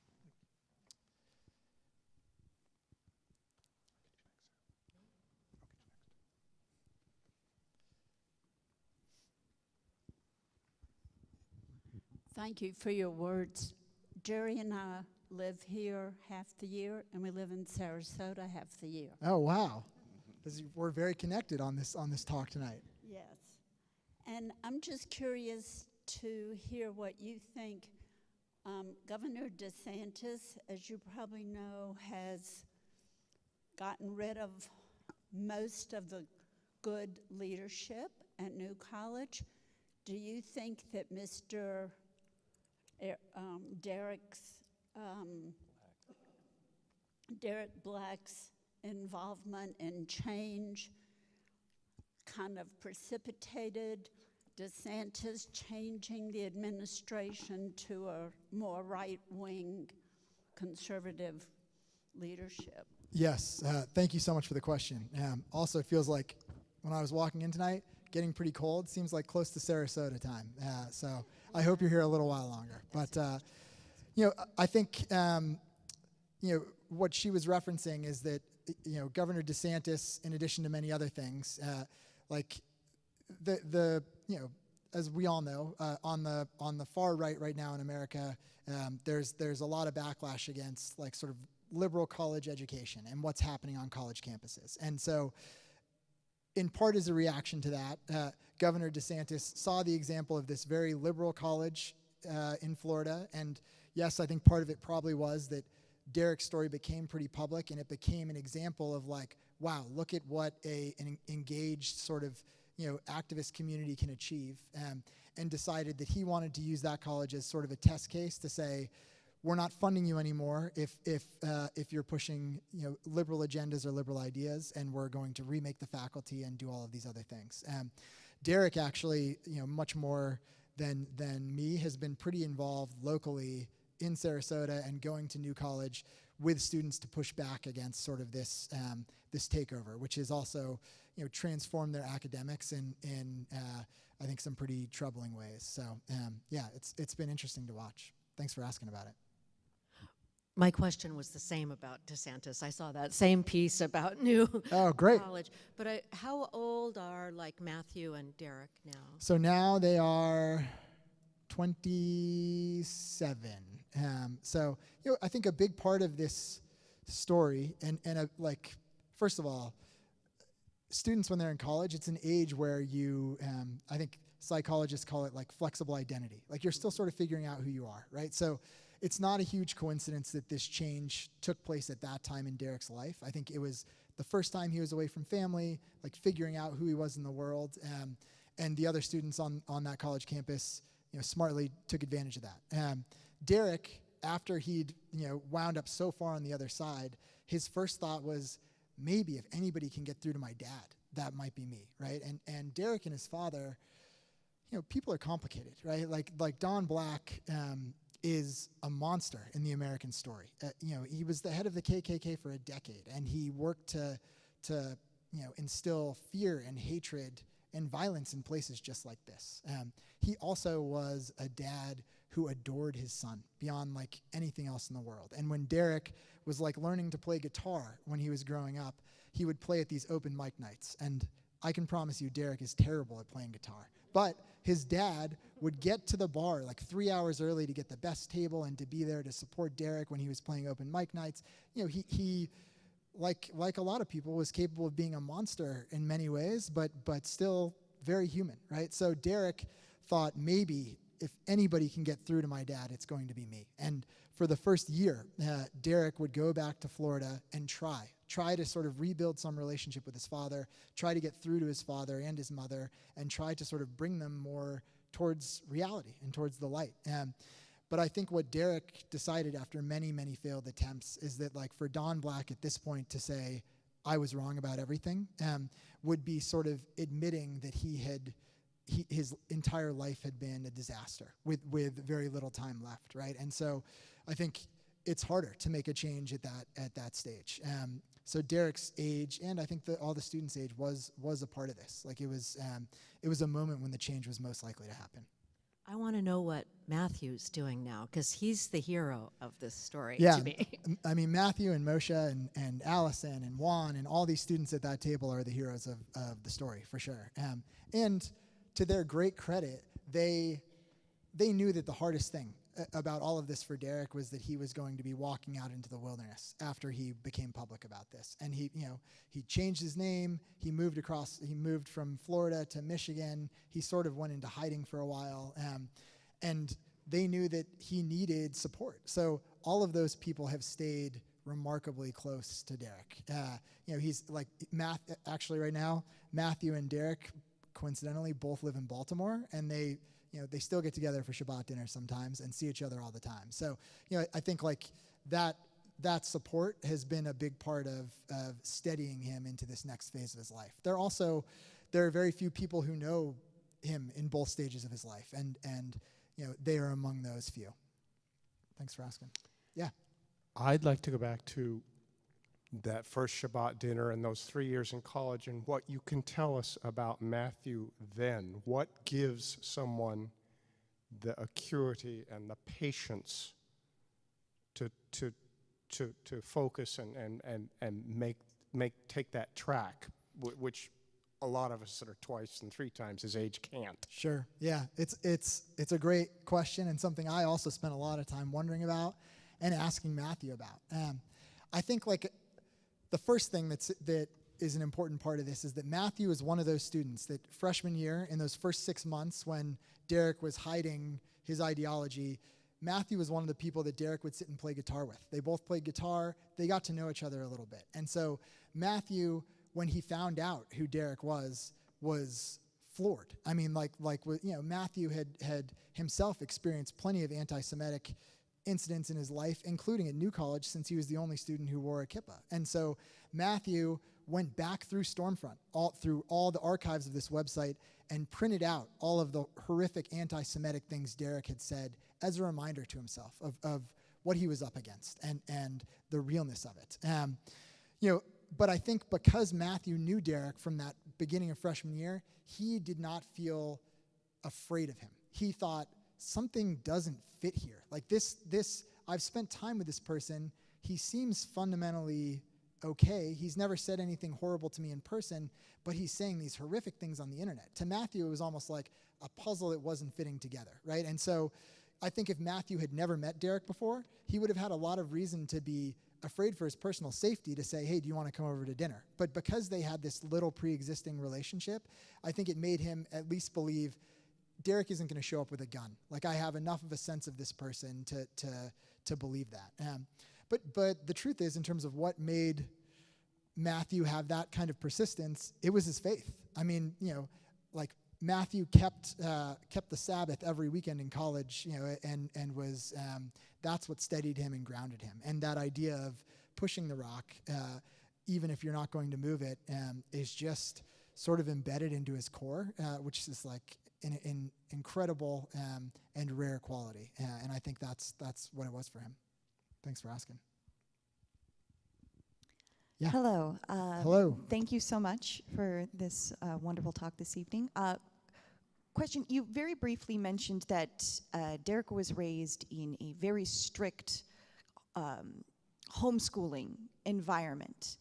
Thank you for your words. Jerry and I live here half the year, and we live in Sarasota half the year. Oh, wow. We're very connected on this talk tonight. Yes. And I'm just curious to hear what you think. Governor DeSantis, as you probably know, has gotten rid of most of the good leadership at New College. Do you think that Mr. Derek Black's involvement in change kind of precipitated DeSantis changing the administration to a more right-wing conservative leadership? Yes, thank you so much for the question. Also, it feels like when I was walking in tonight, getting pretty cold. Seems like close to Sarasota time. So I hope you're here a little while longer. But I think what she was referencing is that Governor DeSantis, in addition to many other things, as we all know, on the far right now in America, there's a lot of backlash against sort of liberal college education and what's happening on college campuses. And so, in part as a reaction to that, Governor DeSantis saw the example of this very liberal college in Florida. And yes, I think part of it probably was that Derek's story became pretty public, and it became an example of wow, look at what an engaged sort of activist community can achieve, and decided that he wanted to use that college as sort of a test case to say, we're not funding you anymore if you're pushing liberal agendas or liberal ideas, and we're going to remake the faculty and do all of these other things. Derek actually, much more than me, has been pretty involved locally in Sarasota and going to New College with students to push back against sort of this takeover, which has also transformed their academics in I think some pretty troubling ways. So it's been interesting to watch. Thanks for asking about it. My question was the same about DeSantis. I saw that same piece about New College. But how old are Matthew and Derek now? So now they are 27. So I think a big part of this story, and first of all, students when they're in college, it's an age where you, I think psychologists call it flexible identity. You're still sort of figuring out who you are, right? So it's not a huge coincidence that this change took place at that time in Derek's life. I think it was the first time he was away from family, figuring out who he was in the world, and the other students on that college campus, smartly took advantage of that. Derek, after he'd wound up so far on the other side, his first thought was, maybe if anybody can get through to my dad, that might be me, right? And Derek and his father, people are complicated, right? Like Don Black is a monster in the American story. He was the head of the KKK for a decade, and he worked to instill fear and hatred and violence in places just like this. He also was a dad who adored his son beyond anything else in the world. And when Derek was learning to play guitar when he was growing up, he would play at these open mic nights. And I can promise you Derek is terrible at playing guitar. But his dad would get to the bar 3 hours early to get the best table and to be there to support Derek when he was playing open mic nights. He like a lot of people, was capable of being a monster in many ways, but still very human, right? So Derek thought, maybe if anybody can get through to my dad, it's going to be me. And for the first year, Derek would go back to Florida and try to sort of rebuild some relationship with his father, try to get through to his father and his mother, and try to sort of bring them more towards reality and towards the light. But I think what Derek decided after many, many failed attempts is that for Don Black at this point to say, I was wrong about everything, would be sort of admitting that his entire life had been a disaster with very little time left, right? And so I think it's harder to make a change at that stage. So Derek's age, and I think all the students' age, was a part of this. It was a moment when the change was most likely to happen. I want to know what Matthew's doing now, because he's the hero of this story to me. I mean, Matthew and Moshe and Allison and Juan and all these students at that table are the heroes of the story, for sure. And to their great credit, they knew that the hardest thing about all of this for Derek was that he was going to be walking out into the wilderness after he became public about this. And he changed his name. He moved from Florida to Michigan. He sort of went into hiding for a while. And they knew that he needed support. So all of those people have stayed remarkably close to Derek. He's actually right now, Matthew and Derek coincidentally both live in Baltimore, and they still get together for Shabbat dinner sometimes and see each other all the time. So, I think that support has been a big part of steadying him into this next phase of his life. There are very few people who know him in both stages of his life, and they are among those few. Thanks for asking. Yeah. I'd like to go back to that first Shabbat dinner and those 3 years in college, and what you can tell us about Matthew then. What gives someone the acuity and the patience to focus and take that track, which a lot of us that are twice and three times his age can't. Sure. Yeah. It's a great question, and something I also spent a lot of time wondering about and asking Matthew about. I think like the first thing that is an important part of this is that Matthew is one of those students that freshman year, in those first 6 months when Derek was hiding his ideology, Matthew was one of the people that Derek would sit and play guitar with. They both played guitar. They got to know each other a little bit. And so Matthew, when he found out who Derek was floored. I mean, Matthew had himself experienced plenty of anti-Semitic incidents in his life, including at New College, since he was the only student who wore a kippah. And so Matthew went back through Stormfront, through all the archives of this website, and printed out all of the horrific anti-Semitic things Derek had said as a reminder to himself of what he was up against and the realness of it. But I think because Matthew knew Derek from that beginning of freshman year, he did not feel afraid of him. He thought, something doesn't fit here. Like this, I've spent time with this person. He seems fundamentally okay. He's never said anything horrible to me in person, but he's saying these horrific things on the internet. To Matthew, it was almost like a puzzle that wasn't fitting together, right? And so I think if Matthew had never met Derek before, he would have had a lot of reason to be afraid for his personal safety to say, hey, do you want to come over to dinner? But because they had this little pre-existing relationship, I think it made him at least believe Derek isn't going to show up with a gun. Like, I have enough of a sense of this person to believe that. But the truth is, in terms of what made Matthew have that kind of persistence, it was his faith. I mean, Matthew kept the Sabbath every weekend in college, and was that's what steadied him and grounded him. And that idea of pushing the rock, even if you're not going to move it, is just sort of embedded into his core, which is like an incredible and rare quality. And I think that's what it was for him. Thanks for asking. Yeah. Hello. Hello. Thank you so much for this wonderful talk this evening. Question, you very briefly mentioned that Derek was raised in a very strict homeschooling environment,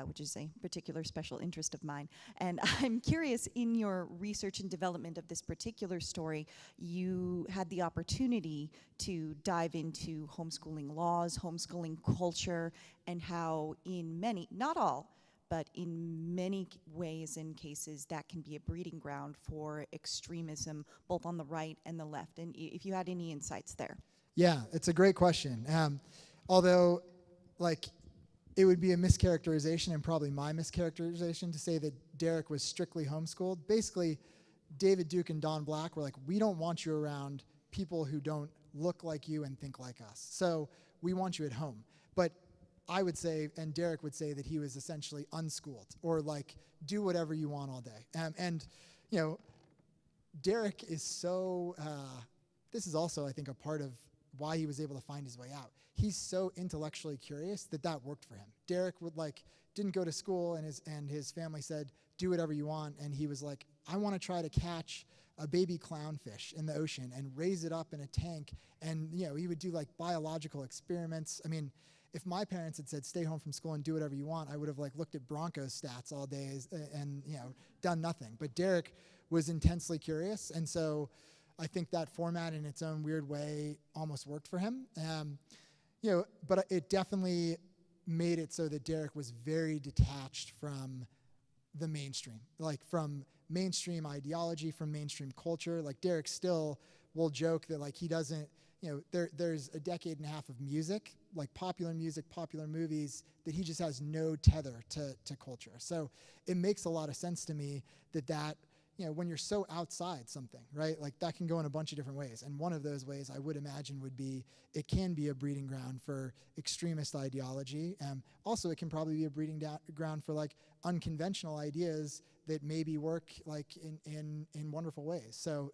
which is a particular special interest of mine. And I'm curious, in your research and development of this particular story, you had the opportunity to dive into homeschooling laws, homeschooling culture, and how in many, not all, but in many ways and cases, that can be a breeding ground for extremism, both on the right and the left. And if you had any insights there. Yeah, it's a great question. Although, it would be a mischaracterization, and probably my mischaracterization, to say that Derek was strictly homeschooled. Basically, David Duke and Don Black were like, we don't want you around people who don't look like you and think like us. So we want you at home. But I would say, and Derek would say, that he was essentially unschooled, or do whatever you want all day. Derek is so, this is also, I think, a part of why he was able to find his way out. He's so intellectually curious that worked for him. Derek didn't go to school, and his family said, do whatever you want. And he was like, I want to try to catch a baby clownfish in the ocean and raise it up in a tank. And, he would do biological experiments. I mean, if my parents had said, stay home from school and do whatever you want, I would have looked at Broncos stats all day and done nothing. But Derek was intensely curious. And so I think that format in its own weird way almost worked for him. But it definitely made it so that Derek was very detached from the mainstream, from mainstream ideology, from mainstream culture. Derek still will joke that he doesn't, there's a decade and a half of music, popular music, popular movies, that he just has no tether to culture. So it makes a lot of sense to me that when you're so outside something, right, that can go in a bunch of different ways. And one of those ways I would imagine would be, it can be a breeding ground for extremist ideology. Also, it can probably be a breeding ground for unconventional ideas that maybe work in wonderful ways. So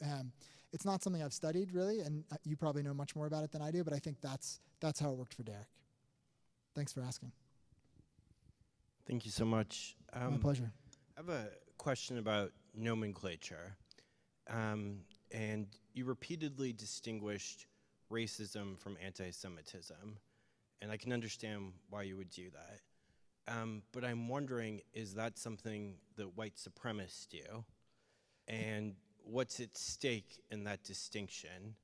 it's not something I've studied really, and you probably know much more about it than I do, but I think that's how it worked for Derek. Thanks for asking. Thank you so much. My pleasure. I have a question about nomenclature. and you repeatedly distinguished racism from anti-Semitism, and I can understand why you would do that. But I'm wondering, is that something that white supremacists do? And what's at stake in that distinction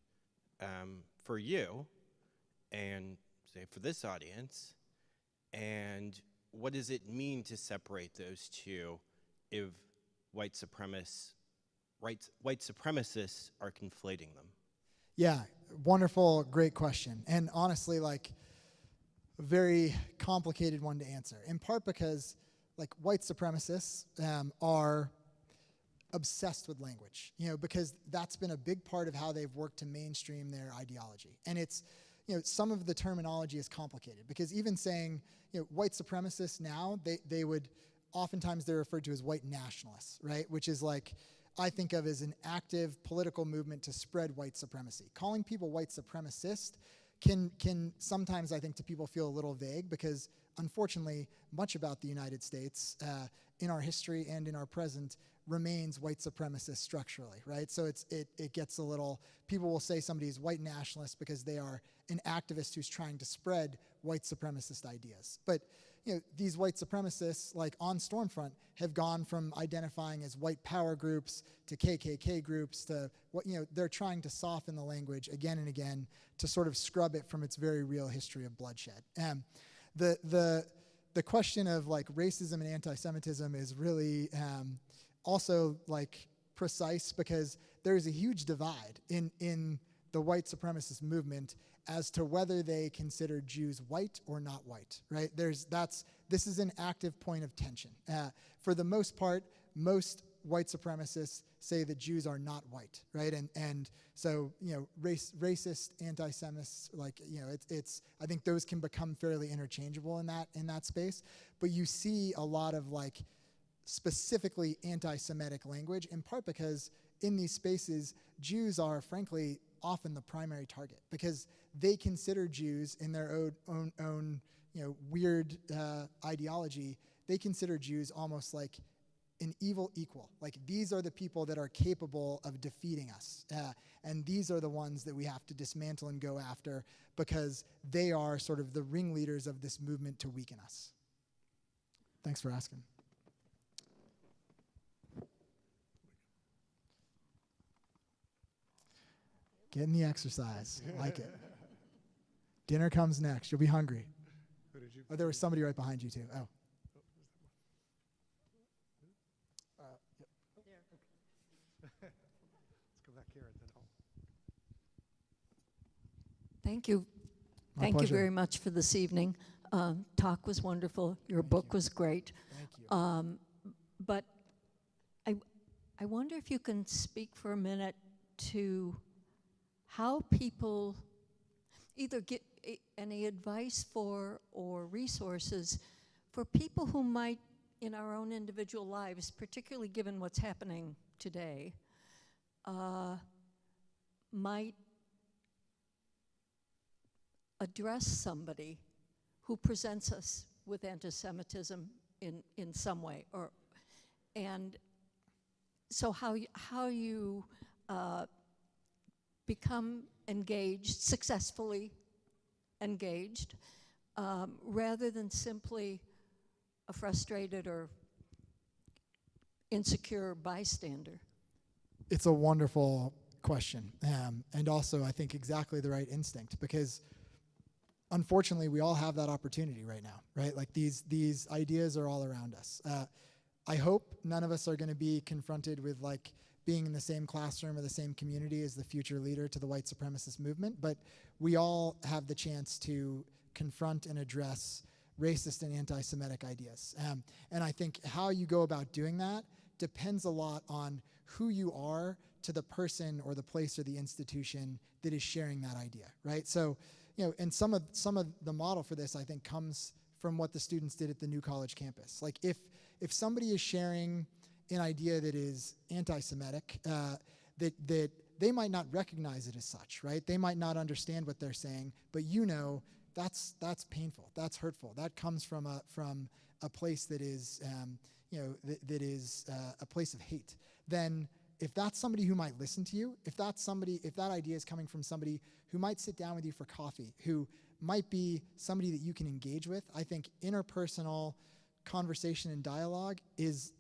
for you, and say for this audience, and what does it mean to separate those two if white supremacists are conflating them? Yeah, wonderful, great question. And honestly, like, a very complicated one to answer, in part because, like, white supremacists are obsessed with language, because that's been a big part of how they've worked to mainstream their ideology. And it's, some of the terminology is complicated, because even saying, white supremacists now, they would, oftentimes they're referred to as white nationalists, right? Which is like, I think of as an active political movement to spread white supremacy. Calling people white supremacist can sometimes, I think, to people feel a little vague, because unfortunately, much about the United States in our history and in our present remains white supremacist structurally, right? So it gets a little, people will say somebody is white nationalist because they are an activist who's trying to spread white supremacist ideas. But these white supremacists, like on Stormfront, have gone from identifying as white power groups to KKK groups to what, they're trying to soften the language again and again to sort of scrub it from its very real history of bloodshed. The question of like racism and anti-Semitism is really also like precise, because there's a huge divide in the white supremacist movement as to whether they consider Jews white or not white, right? This is an active point of tension. For the most part, most white supremacists say that Jews are not white, right? And so, racist, anti-Semites, like, it's I think those can become fairly interchangeable in that space. But you see a lot of like specifically anti-Semitic language, in part because in these spaces, Jews are frankly often the primary target, because they consider Jews in their own weird ideology, they consider Jews almost like an evil equal. Like, these are the people that are capable of defeating us. And these are the ones that we have to dismantle and go after, because they are sort of the ringleaders of this movement to weaken us. Thanks for asking. Getting the exercise. Like it. Dinner comes next. You'll be hungry. Oh, there was somebody right behind you, too. Oh. Yep. Let's go back here and then home. Thank you. My Thank pleasure. you very much for this evening. Talk was wonderful. Your book was great. Thank you. But I wonder if you can speak for a minute to how people either get any advice for or resources for people who might, in our own individual lives, particularly given what's happening today, might address somebody who presents us with anti-Semitism in some way, and so how you become engaged, successfully engaged, rather than simply a frustrated or insecure bystander. It's a wonderful question, and also I think exactly the right instinct, because unfortunately we all have that opportunity right now, right? Like these ideas are all around us. I hope none of us are going to be confronted with like being in the same classroom or the same community as the future leader to the white supremacist movement, but we all have the chance to confront and address racist and anti-Semitic ideas. And I think how you go about doing that depends a lot on who you are to the person or the place or the institution that is sharing that idea, right? So, and some of the model for this, I think, comes from what the students did at the New College campus. Like, if somebody is sharing an idea that is anti-Semitic, that they might not recognize it as such, right? They might not understand what they're saying, but that's painful, that's hurtful, that comes from a place that is, that is a place of hate. Then if that's somebody who might listen to you, if that idea is coming from somebody who might sit down with you for coffee, who might be somebody that you can engage with, I think interpersonal conversation and dialogue is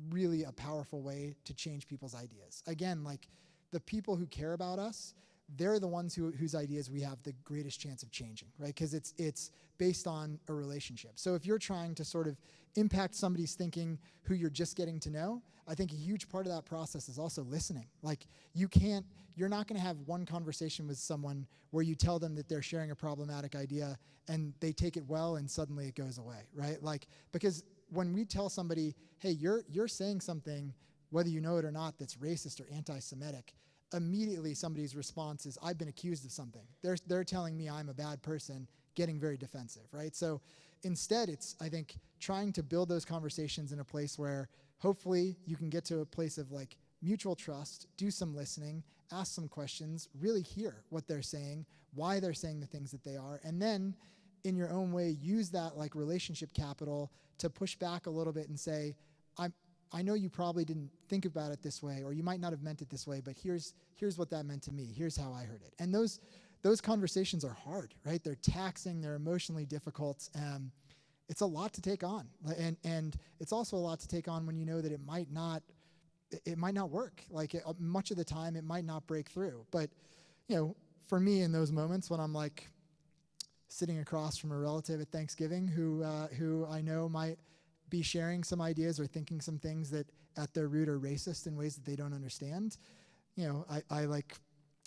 really a powerful way to change people's ideas. Again, like the people who care about us, they're the ones whose ideas we have the greatest chance of changing, right? Because it's based on a relationship. So if you're trying to sort of impact somebody's thinking who you're just getting to know, I think a huge part of that process is also listening. Like you're not going to have one conversation with someone where you tell them that they're sharing a problematic idea and they take it well and suddenly it goes away, right? Like, because when we tell somebody, hey, you're saying something, whether you know it or not, that's racist or anti-Semitic, immediately somebody's response is, I've been accused of something. They're telling me I'm a bad person, getting very defensive, right? So instead, it's, I think, trying to build those conversations in a place where hopefully you can get to a place of like mutual trust, do some listening, ask some questions, really hear what they're saying, why they're saying the things that they are, and then in your own way, use that like relationship capital to push back a little bit and say, I know you probably didn't think about it this way, or you might not have meant it this way, but here's what that meant to me. Here's how I heard it. And those conversations are hard, right? They're taxing, they're emotionally difficult. It's a lot to take on. And it's also a lot to take on when you know that it might not work. Like much of the time it might not break through. But, you know, for me in those moments when I'm like sitting across from a relative at Thanksgiving who I know might be sharing some ideas or thinking some things that at their root are racist in ways that they don't understand, you know, I like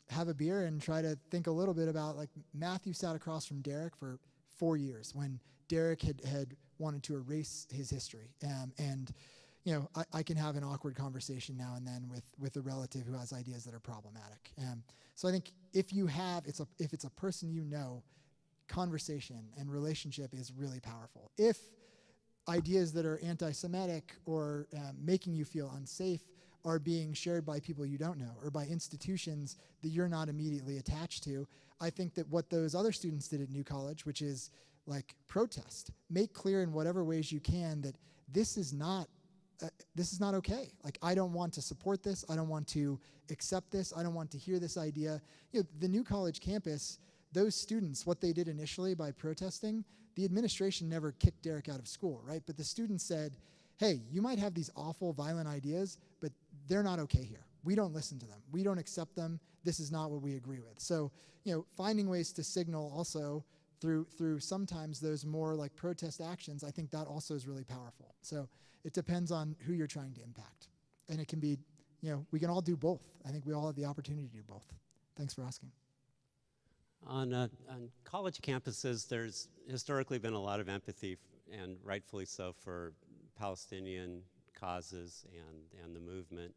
have a beer and try to think a little bit about, like, Matthew sat across from Derek for 4 years when Derek had wanted to erase his history. And you know, I can have an awkward conversation now and then with a relative who has ideas that are problematic. So I think if it's a person you know, conversation and relationship is really powerful. If ideas that are anti-Semitic or making you feel unsafe are being shared by people you don't know or by institutions that you're not immediately attached to, I think that what those other students did at New College, which is like protest, make clear in whatever ways you can that this is not okay. Like, I don't want to support this. I don't want to accept this. I don't want to hear this idea. You know, the New College campus, those students, what they did initially by protesting, the administration never kicked Derek out of school, right? But the students said, hey, you might have these awful, violent ideas, but they're not okay here. We don't listen to them. We don't accept them. This is not what we agree with. So, you know, finding ways to signal also through sometimes those more like protest actions, I think that also is really powerful. So it depends on who you're trying to impact. And it can be, you know, we can all do both. I think we all have the opportunity to do both. Thanks for asking. On college campuses, there's historically been a lot of empathy, and rightfully so, for Palestinian causes and the movement.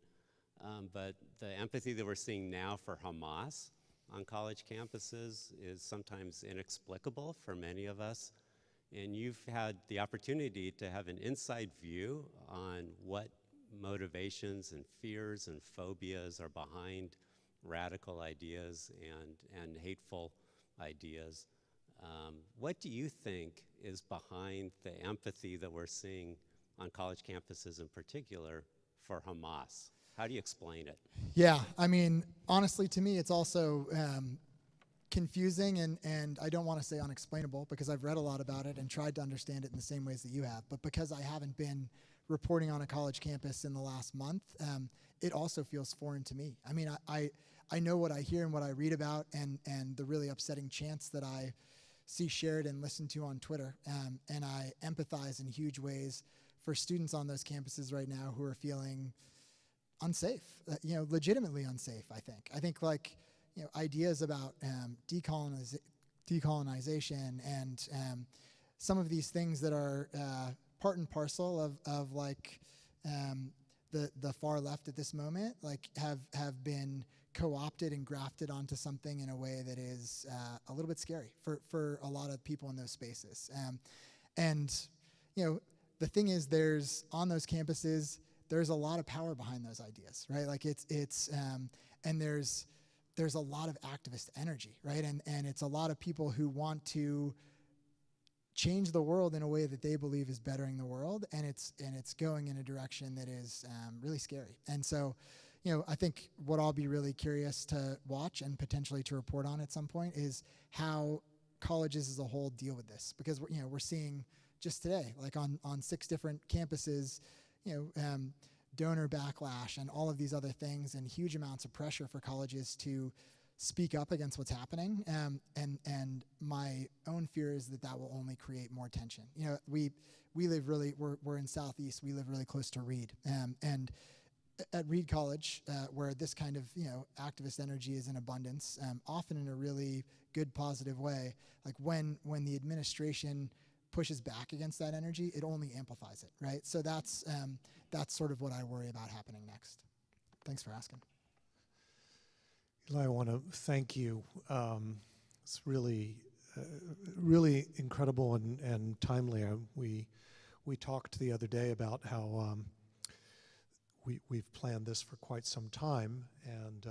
But the empathy that we're seeing now for Hamas on college campuses is sometimes inexplicable for many of us. And you've had the opportunity to have an inside view on what motivations and fears and phobias are behind radical ideas and hateful ideas. What do you think is behind the empathy that we're seeing on college campuses in particular for Hamas? How do you explain it? Yeah, I mean, honestly, to me, it's also confusing and I don't want to say unexplainable because I've read a lot about it and tried to understand it in the same ways that you have. But because I haven't been reporting on a college campus in the last month, it also feels foreign to me. I mean, I know what I hear and what I read about and the really upsetting chants that I see shared and listened to on Twitter. And I empathize in huge ways for students on those campuses right now who are feeling unsafe, you know, legitimately unsafe, I think. I think, like, you know, ideas about decolonization and some of these things that are part and parcel of like the far left at this moment, like have been co-opted and grafted onto something in a way that is a little bit scary for a lot of people in those spaces. And, you know, the thing is, on those campuses, there's a lot of power behind those ideas, right? Like and there's a lot of activist energy, right? And it's a lot of people who want to change the world in a way that they believe is bettering the world, and it's going in a direction that is really scary. And so, I think what I'll be really curious to watch and potentially to report on at some point is how colleges as a whole deal with this, because we're seeing just today, like on 6 different campuses, donor backlash and all of these other things, and huge amounts of pressure for colleges to speak up against what's happening. And my own fear is that will only create more tension. We live we're in Southeast. We live really close to Reed, and at Reed College, where this kind of activist energy is in abundance, often in a really good, positive way. Like when the administration pushes back against that energy, it only amplifies it, right? So that's sort of what I worry about happening next. Thanks for asking. Eli, I want to thank you. It's really incredible and timely. We talked the other day about how we've planned this for quite some time, and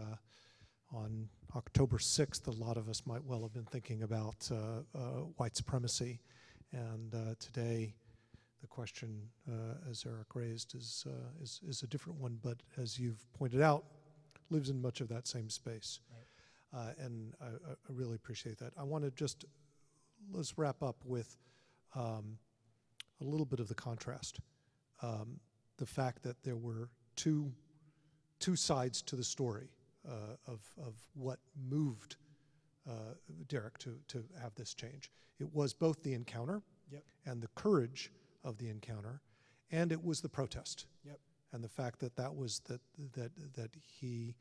on October 6th, a lot of us might well have been thinking about white supremacy, and today the question, as Eric raised, is a different one, but as you've pointed out, lives in much of that same space. Right. And I really appreciate that. I want to let's wrap up with a little bit of the contrast. The fact that there were two sides to the story of what moved Derek to have this change. It was both the encounter and the courage of the encounter, and it was the protest. And the fact that was that he,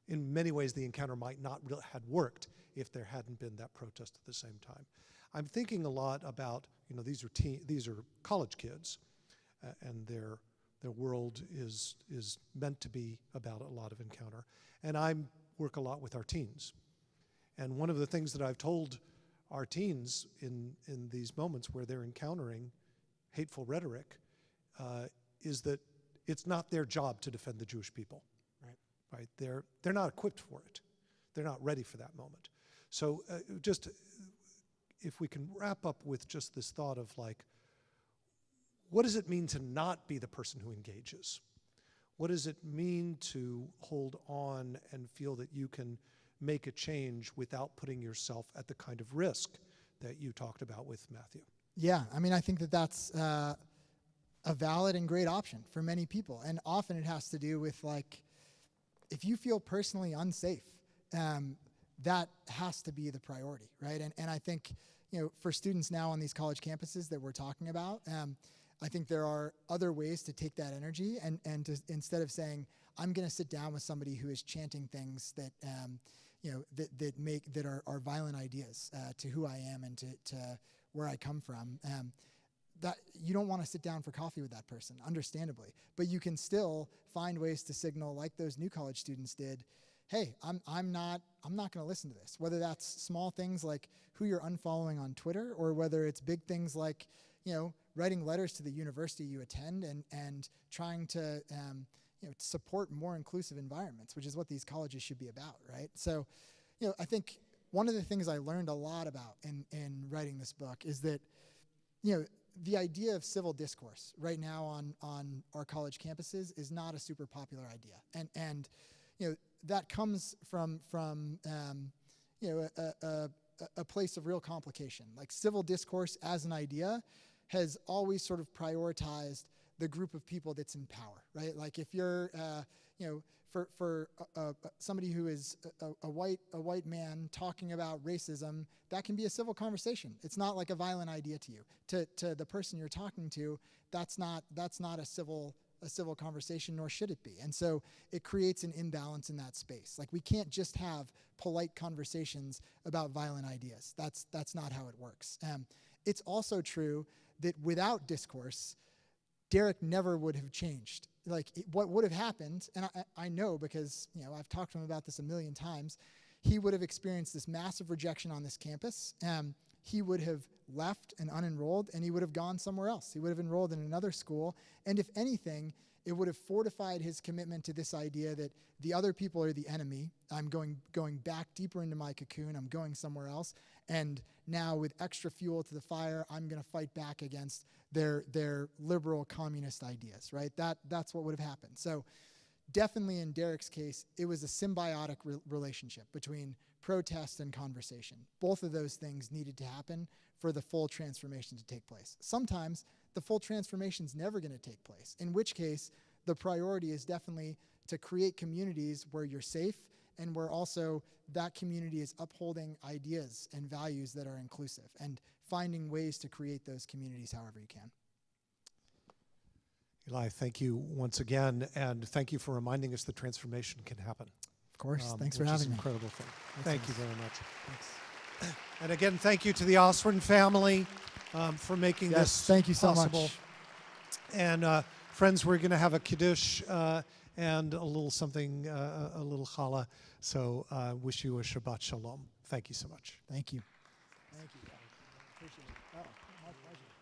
in many ways, the encounter might not had worked if there hadn't been that protest at the same time. I'm thinking a lot about, these are college kids, and their world is meant to be about a lot of encounter. And I work a lot with our teens. And one of the things that I've told our teens in these moments where they're encountering hateful rhetoric is that it's not their job to defend the Jewish people. Right? They're not equipped for it. They're not ready for that moment. So just if we can wrap up with just this thought of like, what does it mean to not be the person who engages? What does it mean to hold on and feel that you can make a change without putting yourself at the kind of risk that you talked about with Matthew? Yeah, I mean, I think that's a valid and great option for many people. And often it has to do with, like, if you feel personally unsafe, that has to be the priority, right? And I think, for students now on these college campuses that we're talking about, I think there are other ways to take that energy and to, instead of saying, I'm going to sit down with somebody who is chanting things that, that are violent ideas to who I am and to where I come from, that you don't want to sit down for coffee with that person, understandably. But you can still find ways to signal, like those new college students did, hey, I'm not going to listen to this. Whether that's small things like who you're unfollowing on Twitter, or whether it's big things like, writing letters to the university you attend and trying to support more inclusive environments, which is what these colleges should be about, right? So, I think one of the things I learned a lot about in writing this book is that, the idea of civil discourse right now on our college campuses is not a super popular idea, and that comes from a place of real complication. Like, civil discourse as an idea has always sort of prioritized the group of people that's in power, right? Like, if you're for somebody who is a white man talking about racism, that can be a civil conversation. It's not like a violent idea to you. To the person you're talking to, that's not a civil conversation, nor should it be. And so it creates an imbalance in that space. Like, we can't just have polite conversations about violent ideas. That's not how it works. It's also true that without discourse, Derek never would have changed. Like, what would have happened, and I know because, I've talked to him about this a million times, he would have experienced this massive rejection on this campus. He would have left and unenrolled, and he would have gone somewhere else. He would have enrolled in another school, and if anything, it would have fortified his commitment to this idea that the other people are the enemy. I'm going back deeper into my cocoon. I'm going somewhere else. And now, with extra fuel to the fire, I'm going to fight back against their liberal communist ideas, right? That's what would have happened. So definitely in Derek's case, it was a symbiotic relationship between protest and conversation. Both of those things needed to happen for the full transformation to take place. Sometimes the full transformation is never going to take place, in which case the priority is definitely to create communities where you're safe and where also that community is upholding ideas and values that are inclusive and finding ways to create those communities however you can. Eli, thank you once again, and thank you for reminding us that transformation can happen. Of course, thanks for having me. Which is an incredible thing. Thank Thank you very much. Thanks. And again, thank you to the Oseran family for making this thank you so possible. much. And friends, we're going to have a kiddush and a little something, a little challah. So wish you a Shabbat Shalom. Thank you so much. Thank you. Thank you. Appreciate it. Oh, my pleasure.